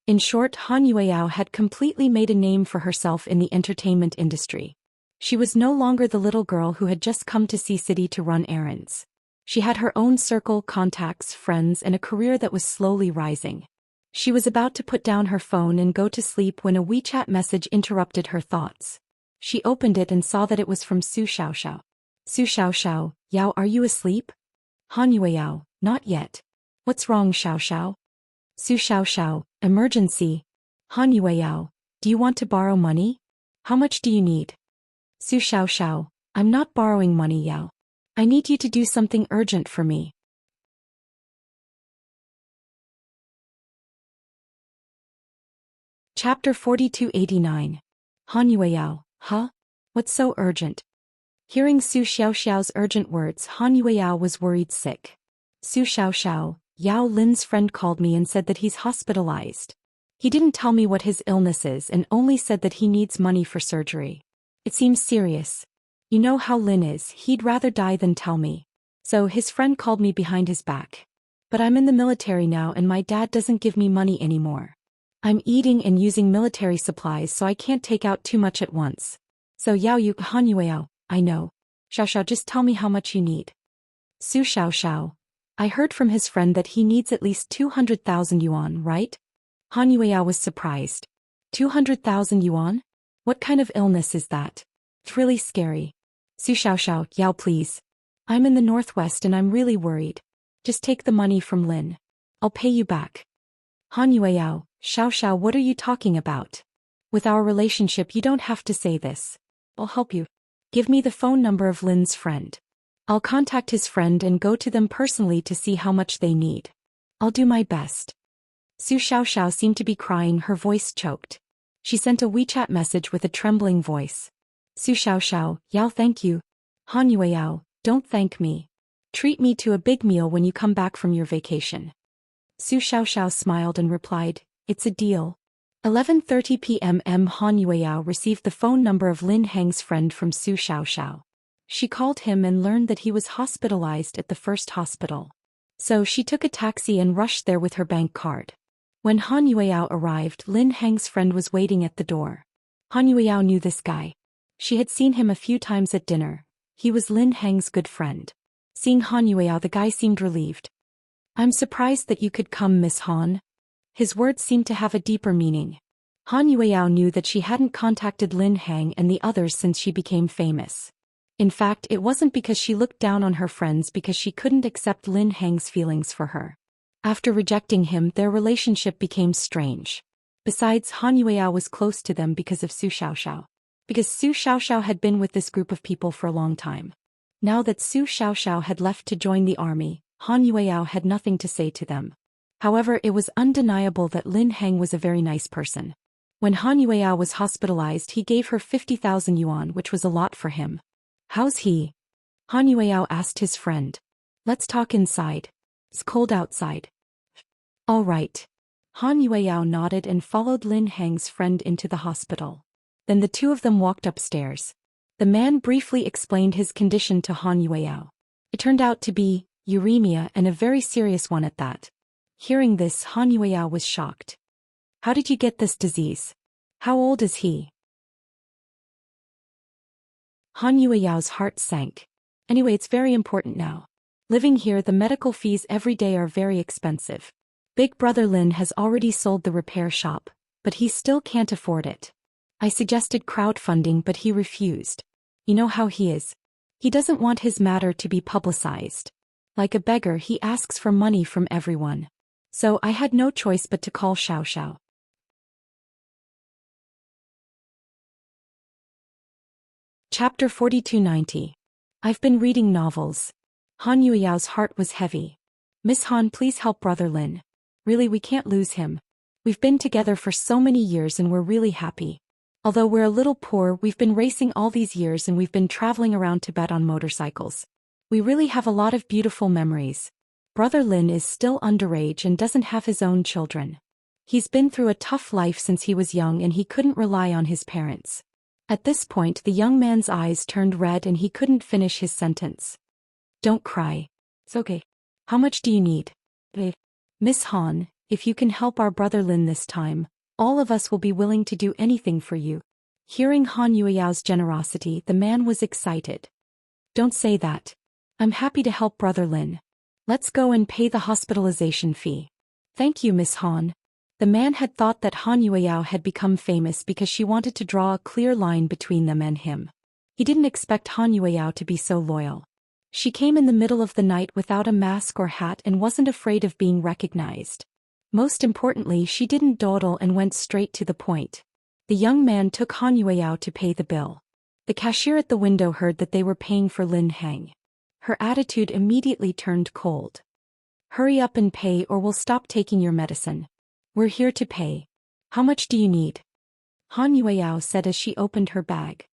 In short, Han Yueyao had completely made a name for herself in the entertainment industry. She was no longer the little girl who had just come to Sea City to run errands. She had her own circle, contacts, friends, and a career that was slowly rising. She was about to put down her phone and go to sleep when a WeChat message interrupted her thoughts. She opened it and saw that it was from Su Xiaoxiao. Su Xiaoxiao, Yao, are you asleep? Han Yueyao, not yet. What's wrong, Xiaoxiao? Su Xiaoxiao, emergency. Han Yueyao, do you want to borrow money? How much do you need? Su Xiaoxiao, I'm not borrowing money, Yao. I need you to do something urgent for me. Chapter 4289. Han Yueyao, huh? What's so urgent? Hearing Su Xiaoxiao's urgent words, Han Yueyao was worried sick. Su Xiaoxiao, Yao Lin's friend called me and said that he's hospitalized. He didn't tell me what his illness is and only said that he needs money for surgery. It seems serious. You know how Lin is, he'd rather die than tell me. So his friend called me behind his back. But I'm in the military now and my dad doesn't give me money anymore. I'm eating and using military supplies so I can't take out too much at once. So Yao Yu Han Yueyao, I know. Xiaoxiao, just tell me how much you need. Su Xiaoxiao, I heard from his friend that he needs at least 200,000 yuan, right? Han Yueyao was surprised. 200,000 yuan? What kind of illness is that? It's really scary. Su Xiaoxiao, Yao, please. I'm in the northwest and I'm really worried. Just take the money from Lin. I'll pay you back. Han Yueyao, Xiaoxiao, what are you talking about? With our relationship, you don't have to say this. I'll help you. Give me the phone number of Lin's friend. I'll contact his friend and go to them personally to see how much they need. I'll do my best. Su Xiaoxiao seemed to be crying, her voice choked. She sent a WeChat message with a trembling voice. Su Xiaoxiao, Yao, thank you. Han Yueyao, don't thank me. Treat me to a big meal when you come back from your vacation. Su Xiaoxiao smiled and replied, it's a deal. 11:30 p.m. Han Yueyao received the phone number of Lin Heng's friend from Su Xiaoxiao. She called him and learned that he was hospitalized at the first hospital. So she took a taxi and rushed there with her bank card. When Han Yueyao arrived, Lin Heng's friend was waiting at the door. Han Yueyao knew this guy. She had seen him a few times at dinner. He was Lin Heng's good friend. Seeing Han Yueyao, the guy seemed relieved. I'm surprised that you could come, Miss Han. His words seemed to have a deeper meaning. Han Yueyao knew that she hadn't contacted Lin Heng and the others since she became famous. In fact, it wasn't because she looked down on her friends, because she couldn't accept Lin Heng's feelings for her. After rejecting him, their relationship became strange. Besides, Han Yueyao was close to them because of Su Xiaoxiao. Because Su Xiaoxiao had been with this group of people for a long time. Now that Su Xiaoxiao had left to join the army, Han Yueyao had nothing to say to them. However, it was undeniable that Lin Heng was a very nice person. When Han Yueyao was hospitalized, he gave her 50,000 yuan, which was a lot for him. How's he? Han Yueyao asked his friend. Let's talk inside. It's cold outside. All right. Han Yueyao nodded and followed Lin Heng's friend into the hospital. Then the two of them walked upstairs. The man briefly explained his condition to Han Yueyao. It turned out to be uremia, and a very serious one at that. Hearing this, Han Yueyao was shocked. How did you get this disease? How old is he? Han Yueyao's heart sank. Anyway, it's very important now. Living here, the medical fees every day are very expensive. Big brother Lin has already sold the repair shop, but he still can't afford it. I suggested crowdfunding, but he refused. You know how he is. He doesn't want his matter to be publicized. Like a beggar, he asks for money from everyone. So I had no choice but to call Xiaoxiao. Chapter 4290. I've been reading novels. Han Yueyao's heart was heavy. Miss Han, please help brother Lin. Really, we can't lose him. We've been together for so many years and we're really happy. Although we're a little poor, we've been racing all these years and we've been traveling around Tibet on motorcycles. We really have a lot of beautiful memories. Brother Lin is still underage and doesn't have his own children. He's been through a tough life since he was young and he couldn't rely on his parents. At this point, the young man's eyes turned red and he couldn't finish his sentence. Don't cry. It's okay. How much do you need? Miss Han, if you can help our brother Lin this time, all of us will be willing to do anything for you. Hearing Han Yueyao's generosity, the man was excited. Don't say that. I'm happy to help brother Lin. Let's go and pay the hospitalization fee. Thank you, Miss Han. The man had thought that Han Yueyao had become famous because she wanted to draw a clear line between them and him. He didn't expect Han Yueyao to be so loyal. She came in the middle of the night without a mask or hat and wasn't afraid of being recognized. Most importantly, she didn't dawdle and went straight to the point. The young man took Han Yueyao to pay the bill. The cashier at the window heard that they were paying for Lin Heng. Her attitude immediately turned cold. Hurry up and pay or we'll stop taking your medicine. We're here to pay. How much do you need? Han Yueyao said as she opened her bag.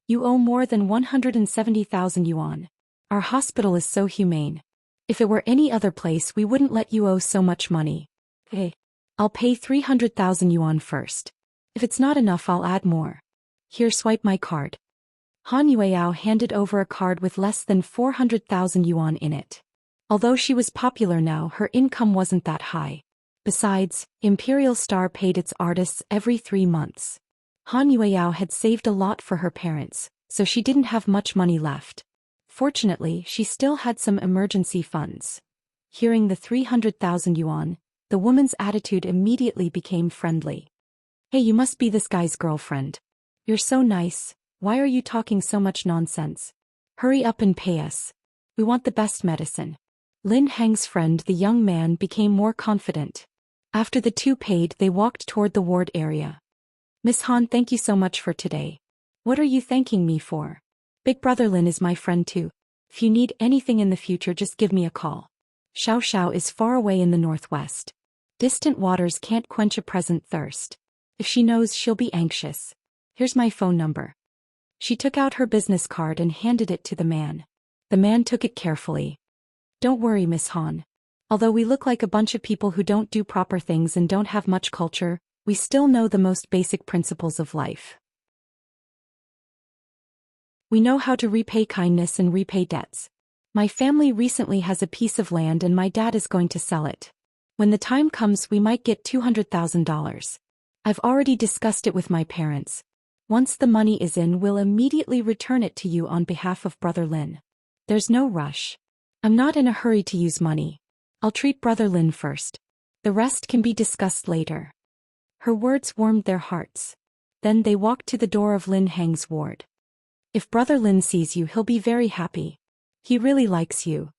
You owe more than 170,000 yuan. Our hospital is so humane. If it were any other place, we wouldn't let you owe so much money. Hey, I'll pay 300,000 yuan first. If it's not enough, I'll add more. Here, swipe my card. Han Yueyao handed over a card with less than 400,000 yuan in it. Although she was popular now, her income wasn't that high. Besides, Imperial Star paid its artists every 3 months. Han Yueyao had saved a lot for her parents, so she didn't have much money left. Fortunately, she still had some emergency funds. Hearing the 300,000 yuan, the woman's attitude immediately became friendly. Hey, you must be this guy's girlfriend. You're so nice. Why are you talking so much nonsense? Hurry up and pay us. We want the best medicine. Lin Heng's friend, the young man, became more confident. After the two paid, they walked toward the ward area. Miss Han, thank you so much for today. What are you thanking me for? Big brother Lin is my friend too. If you need anything in the future, just give me a call. Xiaoxiao is far away in the northwest. Distant waters can't quench a present thirst. If she knows, she'll be anxious. Here's my phone number. She took out her business card and handed it to the man. The man took it carefully. Don't worry, Miss Han. Although we look like a bunch of people who don't do proper things and don't have much culture, we still know the most basic principles of life. We know how to repay kindness and repay debts. My family recently has a piece of land and my dad is going to sell it. When the time comes, we might get $200,000. I've already discussed it with my parents. Once the money is in, we'll immediately return it to you on behalf of Brother Lin. There's no rush. I'm not in a hurry to use money. I'll treat Brother Lin first. The rest can be discussed later. Her words warmed their hearts. Then they walked to the door of Lin Hang's ward. If Brother Lin sees you, he'll be very happy. He really likes you.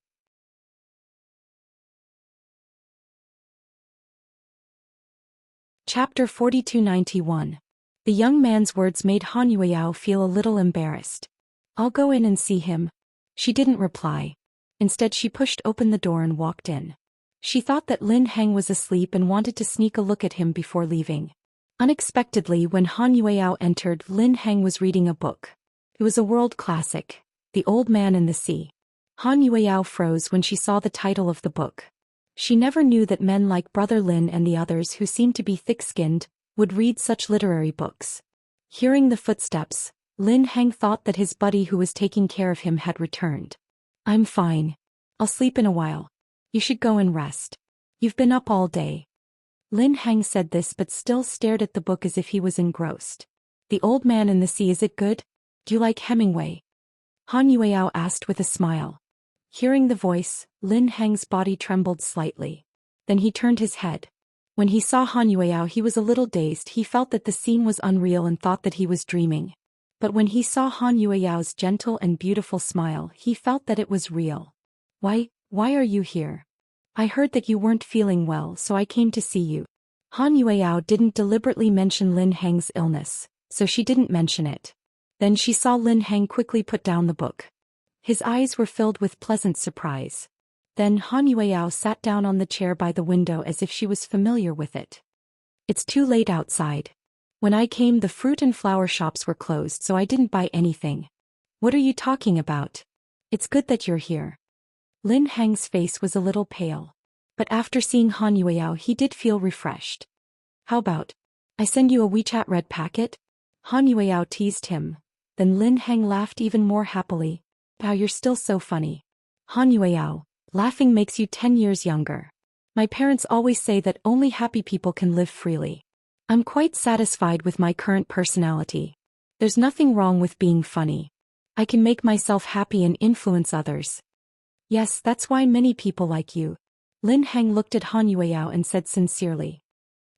Chapter 4291. The young man's words made Han Yueyao feel a little embarrassed. I'll go in and see him. She didn't reply. Instead, she pushed open the door and walked in. She thought that Lin Hang was asleep and wanted to sneak a look at him before leaving. Unexpectedly, when Han Yueyao entered, Lin Hang was reading a book. It was a world classic, The Old Man and the Sea. Han Yueyao froze when she saw the title of the book. She never knew that men like Brother Lin and the others who seemed to be thick-skinned would read such literary books. Hearing the footsteps, Lin Hang thought that his buddy who was taking care of him had returned. I'm fine. I'll sleep in a while. You should go and rest. You've been up all day. Lin Hang said this but still stared at the book as if he was engrossed. The Old Man and the Sea, is it good? Do you like Hemingway? Han Yueyao asked with a smile. Hearing the voice, Lin Hang's body trembled slightly. Then he turned his head. When he saw Han Yueyao, he was a little dazed. He felt that the scene was unreal and thought that he was dreaming. But when he saw Han Yueyao's gentle and beautiful smile, he felt that it was real. Why are you here? I heard that you weren't feeling well, so I came to see you. Han Yueyao didn't deliberately mention Lin Hang's illness, so she didn't mention it. Then she saw Lin Hang quickly put down the book. His eyes were filled with pleasant surprise. Then Han Yueyao sat down on the chair by the window as if she was familiar with it. It's too late outside. When I came, the fruit and flower shops were closed, so I didn't buy anything. What are you talking about? It's good that you're here. Lin Hang's face was a little pale. But after seeing Han Yueyao, he did feel refreshed. How about I send you a WeChat red packet? Han Yueyao teased him. Then Lin Hang laughed even more happily. Wow, you're still so funny. Han Yueyao, laughing makes you 10 years younger. My parents always say that only happy people can live freely. I'm quite satisfied with my current personality. There's nothing wrong with being funny. I can make myself happy and influence others. Yes, that's why many people like you. Lin Hang looked at Han Yueyao and said sincerely.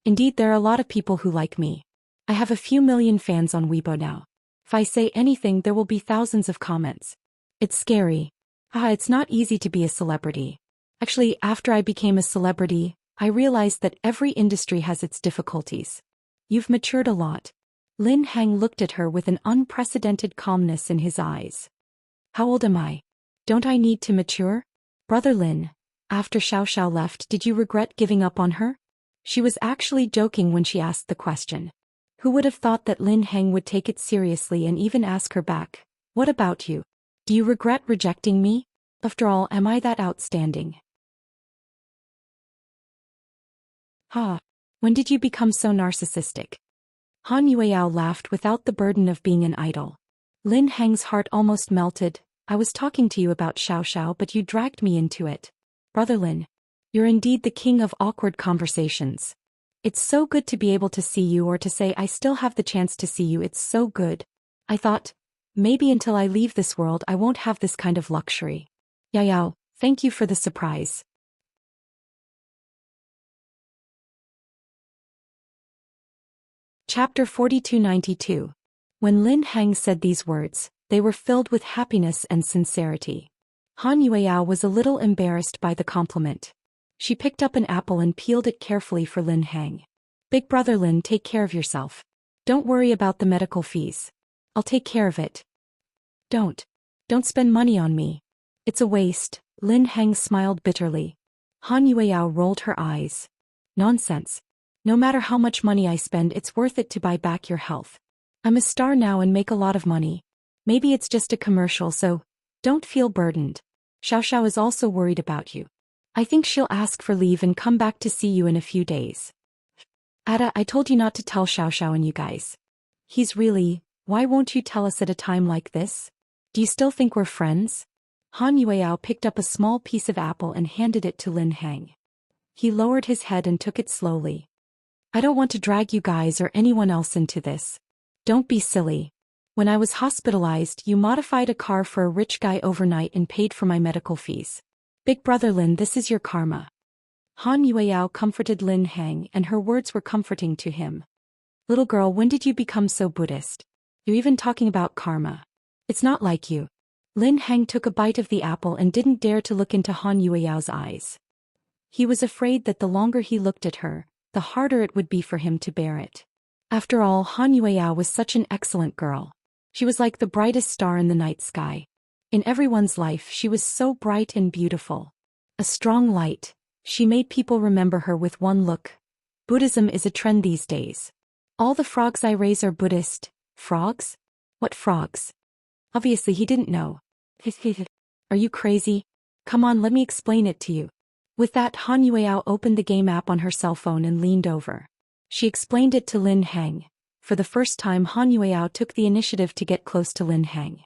Indeed, there are a lot of people who like me. I have a few million fans on Weibo now. If I say anything, there will be thousands of comments. It's scary. It's not easy to be a celebrity. Actually, after I became a celebrity, I realized that every industry has its difficulties. You've matured a lot. Lin Hang looked at her with an unprecedented calmness in his eyes. How old am I? Don't I need to mature? Brother Lin, after Xiao Xiao left, did you regret giving up on her? She was actually joking when she asked the question. Who would have thought that Lin Hang would take it seriously and even ask her back, what about you? Do you regret rejecting me? After all, am I that outstanding? When did you become so narcissistic? Han Yueyao laughed without the burden of being an idol. Lin Hang's heart almost melted. I was talking to you about Xiao Xiao, but you dragged me into it. Brother Lin, you're indeed the king of awkward conversations. It's so good to be able to see you, or to say I still have the chance to see you. It's so good. I thought, maybe until I leave this world I won't have this kind of luxury. Yao, thank you for the surprise. Chapter 4292. When Lin Hang said these words, they were filled with happiness and sincerity. Han Yueyao was a little embarrassed by the compliment. She picked up an apple and peeled it carefully for Lin Hang. Big brother Lin, take care of yourself. Don't worry about the medical fees. I'll take care of it. Don't spend money on me. It's a waste. Lin Hang smiled bitterly. Han Yueyao rolled her eyes. Nonsense. No matter how much money I spend, it's worth it to buy back your health. I'm a star now and make a lot of money. Maybe it's just a commercial, so don't feel burdened. Xiao Xiao is also worried about you. I think she'll ask for leave and come back to see you in a few days. Ada, I told you not to tell Xiao Xiao and you guys. Why won't you tell us at a time like this? Do you still think we're friends? Han Yueyao picked up a small piece of apple and handed it to Lin Hang. He lowered his head and took it slowly. I don't want to drag you guys or anyone else into this. Don't be silly. When I was hospitalized, you modified a car for a rich guy overnight and paid for my medical fees. Big brother Lin, this is your karma. Han Yueyao comforted Lin Hang, and her words were comforting to him. Little girl, when did you become so Buddhist? You're even talking about karma. It's not like you. Lin Hang took a bite of the apple and didn't dare to look into Han Yueyao's eyes. He was afraid that the longer he looked at her, the harder it would be for him to bear it. After all, Han Yueyao was such an excellent girl. She was like the brightest star in the night sky. In everyone's life, she was so bright and beautiful. A strong light. She made people remember her with one look. Buddhism is a trend these days. All the frogs I raise are Buddhist. Frogs? What frogs? Obviously he didn't know. Are you crazy? Come on, let me explain it to you. With that, Han Yueyao opened the game app on her cell phone and leaned over. She explained it to Lin Hang. For the first time, Han Yueyao took the initiative to get close to Lin Hang.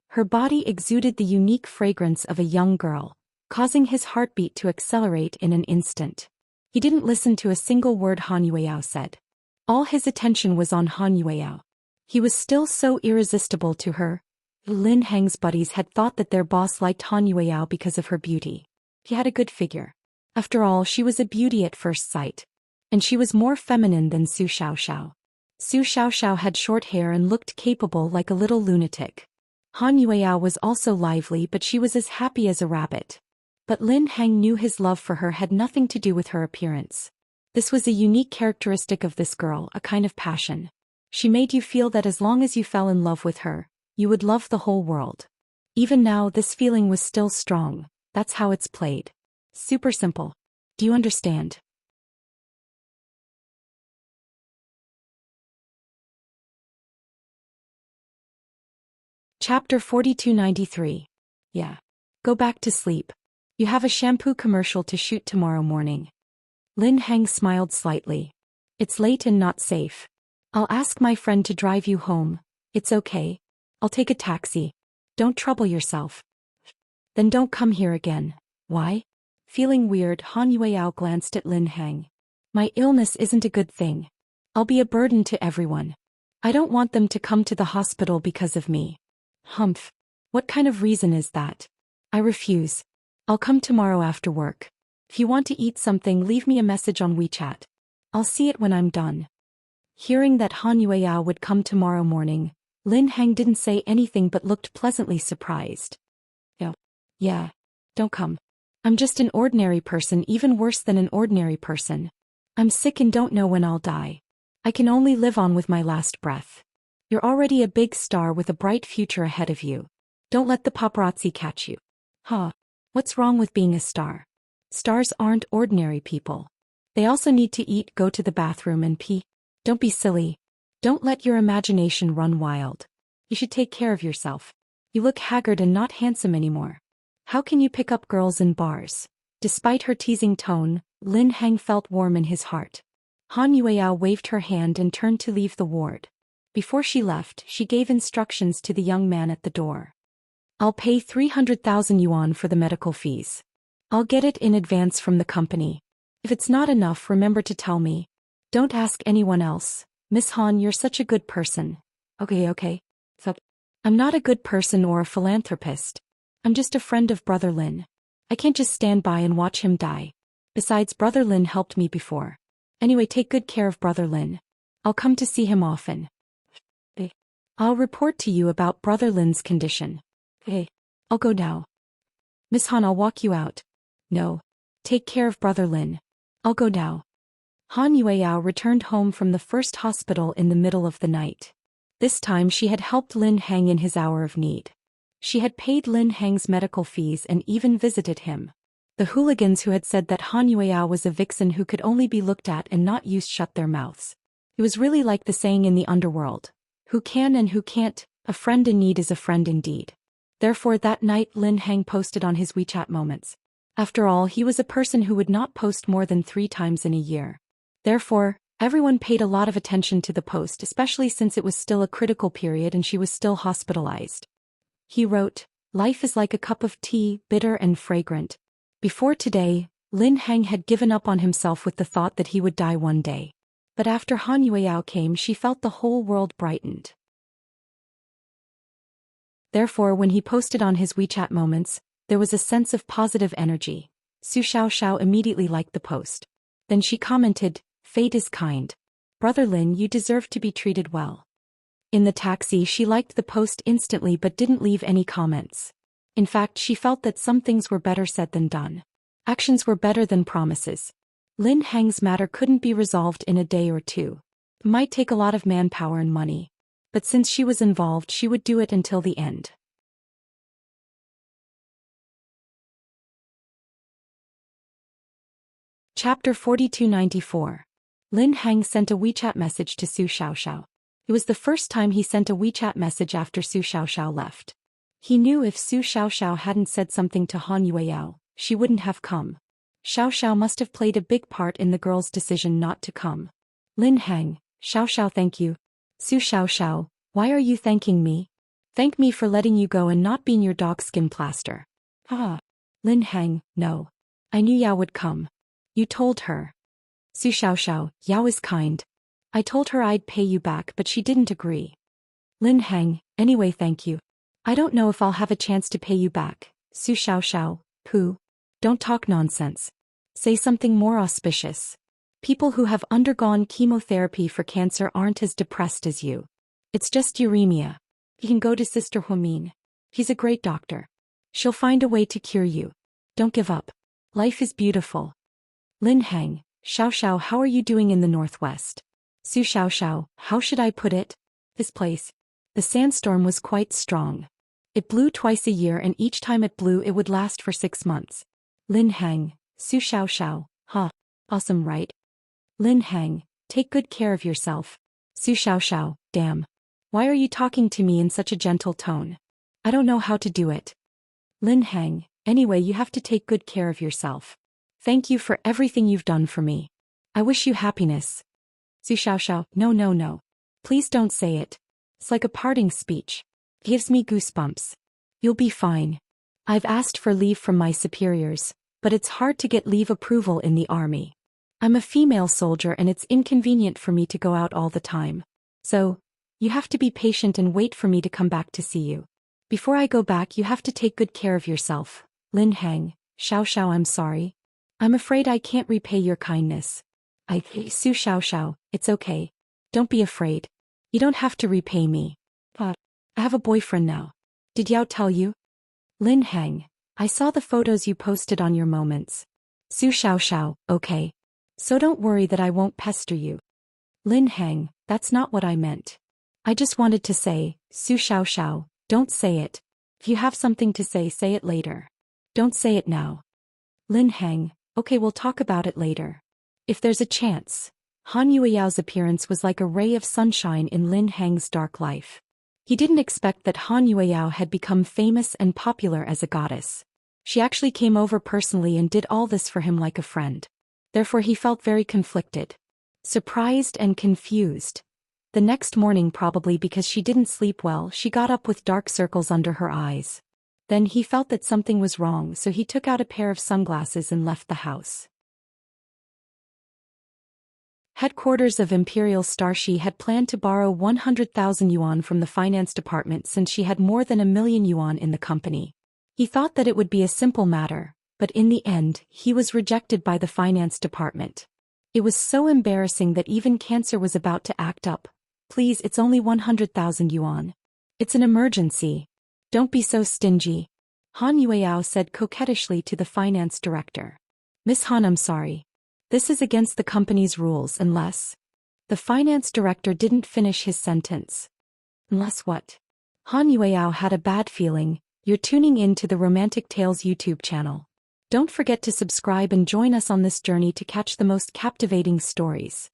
Her body exuded the unique fragrance of a young girl, causing his heartbeat to accelerate in an instant. He didn't listen to a single word Han Yueyao said. All his attention was on Han Yueyao. He was still so irresistible to her. Lin Hang's buddies had thought that their boss liked Han Yueyao because of her beauty. She had a good figure. After all, she was a beauty at first sight. And she was more feminine than Su Xiaoxiao. Su Xiaoxiao had short hair and looked capable like a little lunatic. Han Yueyao was also lively, but she was as happy as a rabbit. But Lin Hang knew his love for her had nothing to do with her appearance. This was a unique characteristic of this girl, a kind of passion. She made you feel that as long as you fell in love with her, you would love the whole world. Even now, this feeling was still strong. That's how it's played. Super simple. Do you understand? Chapter 4293. Yeah. Go back to sleep. You have a shampoo commercial to shoot tomorrow morning. Lin Hang smiled slightly. It's late and not safe. I'll ask my friend to drive you home. It's okay. I'll take a taxi. Don't trouble yourself. Then don't come here again. Why? Feeling weird, Han Yueyao glanced at Lin Hang. My illness isn't a good thing. I'll be a burden to everyone. I don't want them to come to the hospital because of me. Humph. What kind of reason is that? I refuse. I'll come tomorrow after work. If you want to eat something, leave me a message on WeChat. I'll see it when I'm done. Hearing that Han Yueyao would come tomorrow morning, Lin Hang didn't say anything but looked pleasantly surprised. Yeah. Don't come. I'm just an ordinary person, even worse than an ordinary person. I'm sick and don't know when I'll die. I can only live on with my last breath. You're already a big star with a bright future ahead of you. Don't let the paparazzi catch you. Huh. What's wrong with being a star? Stars aren't ordinary people. They also need to eat, go to the bathroom and pee. Don't be silly. Don't let your imagination run wild. You should take care of yourself. You look haggard and not handsome anymore. How can you pick up girls in bars? Despite her teasing tone, Lin Hang felt warm in his heart. Han Yueyao waved her hand and turned to leave the ward. Before she left, she gave instructions to the young man at the door. I'll pay 300,000 yuan for the medical fees. I'll get it in advance from the company. If it's not enough, remember to tell me. Don't ask anyone else. Miss Han, you're such a good person. Okay. So, I'm not a good person or a philanthropist. I'm just a friend of Brother Lin. I can't just stand by and watch him die. Besides, Brother Lin helped me before. Anyway, take good care of Brother Lin. I'll come to see him often. I'll report to you about Brother Lin's condition. I'll go now. Miss Han, I'll walk you out. No. Take care of Brother Lin. I'll go now. Han Yueyao returned home from the first hospital in the middle of the night. This time she had helped Lin Hang in his hour of need. She had paid Lin Hang's medical fees and even visited him. The hooligans who had said that Han Yueyao was a vixen who could only be looked at and not used shut their mouths. It was really like the saying in the underworld. Who can and who can't, a friend in need is a friend indeed. Therefore that night Lin Hang posted on his WeChat moments. After all, he was a person who would not post more than 3 times in a year. Therefore, everyone paid a lot of attention to the post, especially since it was still a critical period and she was still hospitalized. He wrote, "Life is like a cup of tea, bitter and fragrant." Before today, Lin Hang had given up on himself with the thought that he would die one day. But after Han Yueyao came, she felt the whole world brightened. Therefore, when he posted on his WeChat moments, there was a sense of positive energy. Su Xiaoxiao immediately liked the post. Then she commented, "Fate is kind. Brother Lin, you deserve to be treated well." In the taxi, she liked the post instantly but didn't leave any comments. In fact, she felt that some things were better said than done. Actions were better than promises. Lin Heng's matter couldn't be resolved in a day or two. It might take a lot of manpower and money. But since she was involved, she would do it until the end. Chapter 4294. Lin Heng sent a WeChat message to Su Xiaoxiao. It was the first time he sent a WeChat message after Su Xiaoxiao left. He knew if Su Xiaoxiao hadn't said something to Han Yueyao, she wouldn't have come. Xiaoxiao must have played a big part in the girl's decision not to come. Lin Heng, Xiaoxiao, thank you. Su Xiaoxiao, why are you thanking me? Thank me for letting you go and not being your dog skin plaster. Ah. Lin Heng, no. I knew Yao would come. You told her. Su Xiaoxiao, Yao is kind. I told her I'd pay you back, but she didn't agree. Lin Heng, anyway, thank you. I don't know if I'll have a chance to pay you back. Su Xiaoxiao, pooh. Don't talk nonsense. Say something more auspicious. People who have undergone chemotherapy for cancer aren't as depressed as you. It's just uremia. You can go to Sister Huamin. He's a great doctor. She'll find a way to cure you. Don't give up. Life is beautiful. Lin Heng, Xiaoxiao, how are you doing in the northwest? Su Xiaoxiao, how should I put it? This place. The sandstorm was quite strong. It blew twice a year, and each time it blew it would last for 6 months. Lin Heng, Su Xiaoxiao, huh. Awesome, right? Lin Heng, take good care of yourself. Su Xiaoxiao, damn. Why are you talking to me in such a gentle tone? I don't know how to do it. Lin Heng, anyway, you have to take good care of yourself. Thank you for everything you've done for me. I wish you happiness. Su Xiaoxiao, no. Please don't say it. It's like a parting speech. Gives me goosebumps. You'll be fine. I've asked for leave from my superiors, but it's hard to get leave approval in the army. I'm a female soldier and it's inconvenient for me to go out all the time. So, you have to be patient and wait for me to come back to see you. Before I go back, you have to take good care of yourself. Lin Heng, Xiaoxiao, I'm sorry. I'm afraid I can't repay your kindness. Su Xiaoxiao, it's okay. Don't be afraid. You don't have to repay me. I have a boyfriend now. Did Yao tell you? Lin Heng, I saw the photos you posted on your moments. Su Xiaoxiao, okay. So don't worry that I won't pester you. Lin Heng, that's not what I meant. I just wanted to say, Su Xiaoxiao, don't say it. If you have something to say it later. Don't say it now. Lin Heng, okay, we'll talk about it later. If there's a chance. Han Yueyao's appearance was like a ray of sunshine in Lin Heng's dark life. He didn't expect that Han Yueyao had become famous and popular as a goddess. She actually came over personally and did all this for him like a friend. Therefore he felt very conflicted. Surprised and confused. The next morning, probably because she didn't sleep well, she got up with dark circles under her eyes. Then he felt that something was wrong, so he took out a pair of sunglasses and left the house. Headquarters of Imperial Starshi had planned to borrow 100,000 yuan from the finance department since she had more than 1,000,000 yuan in the company. He thought that it would be a simple matter, but in the end, he was rejected by the finance department. It was so embarrassing that even Cancer was about to act up. Please, it's only 100,000 yuan. It's an emergency. Don't be so stingy. Han Yueyao said coquettishly to the finance director. Miss Han, I'm sorry. This is against the company's rules unless... The finance director didn't finish his sentence. Unless what? Han Yueyao had a bad feeling. You're tuning in to the Romantic Tales YouTube channel. Don't forget to subscribe and join us on this journey to catch the most captivating stories.